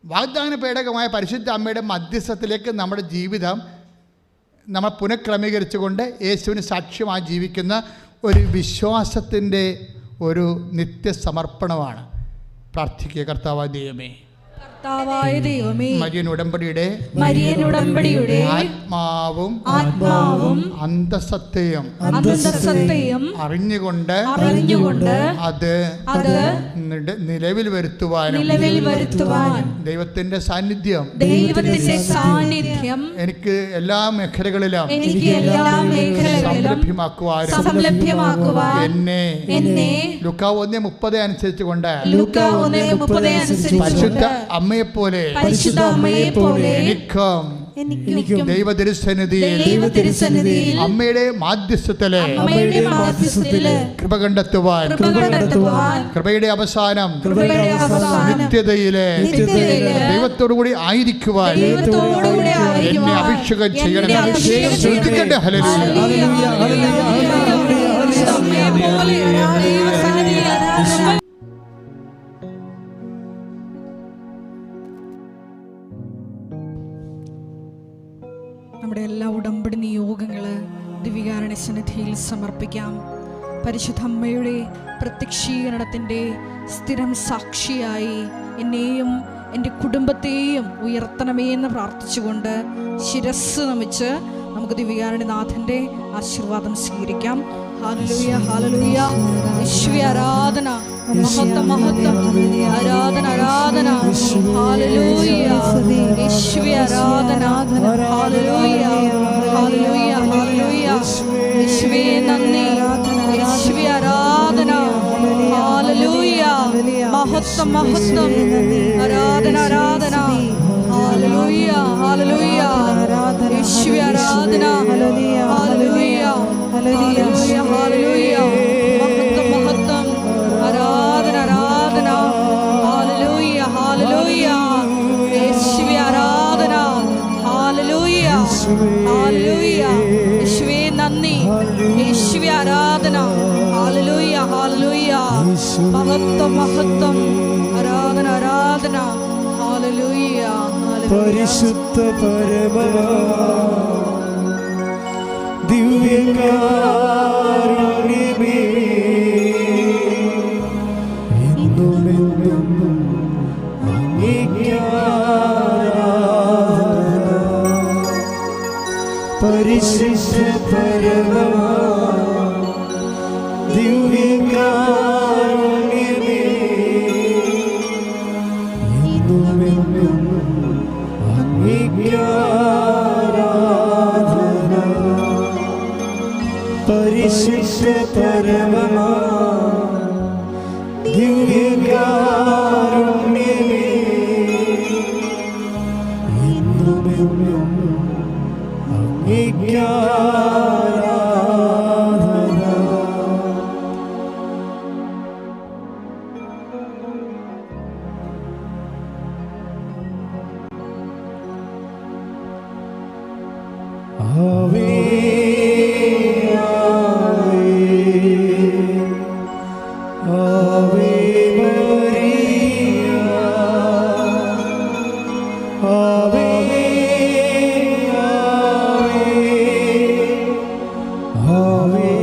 വാഗ്ദാന പേടകമായ പരിശുദ്ധ അമ്മയുടെ മധ്യസ്ഥത്തിലേക്ക് നമ്മുടെ ജീവിതം നമ്മൾ പുനഃക്രമീകരിച്ചുകൊണ്ട് യേശുവിന് സാക്ഷ്യമായി ജീവിക്കുന്ന ഒരു വിശ്വാസത്തിൻ്റെ ഒരു നിത്യസമർപ്പണമാണ്. പ്രാർത്ഥിക്കുക. കർത്താവായ ദൈവമേ, മരിയൻ ഉടമ്പടിയുടെ ആത്മാവും അന്തസത്തയും അറിഞ്ഞുകൊണ്ട് അത് നിലവിൽ വരുത്തുവാനും ദൈവത്തിന്റെ സാന്നിധ്യം എനിക്ക് എല്ലാ മേഖലകളിലും സംരഭ്യമാക്കുവാനും എന്നെ ലൂക്കാ 1:30 അനുസരിച്ചുകൊണ്ട് പരിശുദ്ധ അമ്മയെപ്പോലെ എനിക്കും ദൈവതിരുസന്നിധിയിൽ അമ്മയുടെ മാധ്യസ്ഥത്തില് കൃപ കണ്ടെത്തുവാൻ, കൃപയുടെ അവസാനം നിത്യതയിലെ ദൈവത്തോടുകൂടി ആയിരിക്കുവാൻ എന്നെ അഭിഷേകം ചെയ്യണം. ശ്രദ്ധിക്കട്ടെ. ഹല്ലേലൂയ. നമ്മുടെ എല്ലാ ഉടമ്പടി നിയോഗങ്ങൾ ദിവ്യകാരുണ്യ സന്നിധിയിൽ സമർപ്പിക്കാം. പരിശുദ്ധ അമ്മയുടെ പ്രത്യക്ഷീകരണത്തിൻ്റെ സ്ഥിരം സാക്ഷിയായി എന്നെയും എൻ്റെ കുടുംബത്തെയും ഉയർത്തണമേ എന്ന് പ്രാർത്ഥിച്ചുകൊണ്ട് ശിരസ് നമിച്ച് നമുക്ക് ദിവ്യകാരുണ്യനാഥൻ്റെ ആശീർവാദം സ്വീകരിക്കാം. Hallelujah, hallelujah. യേശുവേ ആരാധന, മഹത്വം, മഹത്വം, ആരാധന, ആരാധന. ഹല്ലേലൂയ. യേശുവേ ആരാധന. Hallelujah, hallelujah, hallelujah. യേശുവേ നന്ദി. യേശുവേ ആരാധന. ഹല്ലേലൂയ. മഹത്വം, മഹത്വം, ആരാധന, ആരാധന. Hallelujah, hallelujah. യേശുവേ ആരാധന. Hallelujah, hallelujah, hallelujah. മഹത്വം, മഹത്വം, ആരാധന, ആരാധന. Hallelujah, hallelujah. യേശുവേ ആരാധന. Hallelujah, hallelujah. യേശുവേ നന്ദി. യേശുവേ ആരാധന. Hallelujah, hallelujah. മഹത്വം, മഹത്വം, ആരാധന, ആരാധന. ഹല്ലേലൂയ. പരിശുദ്ധ പരമ ദിവ്യകാരുണ്യമേ, എന്നുമെന്നും അങ്ങേയ്ക്കാരാധന. പരിശുദ്ധ പരമ ദിവ്യകാരുണ്യമേ, എന്നുമെന്നും അങ്ങേയ്ക്കാരാധന. പരിശുദ്ധ പരമ ദിവ്യകാരുണ്യമേ, എന്നുമെന്നും അങ്ങേയ്ക്കാരാധന. ആവേ ആവേ മരിയ, ആവേ ആവേ ആവേ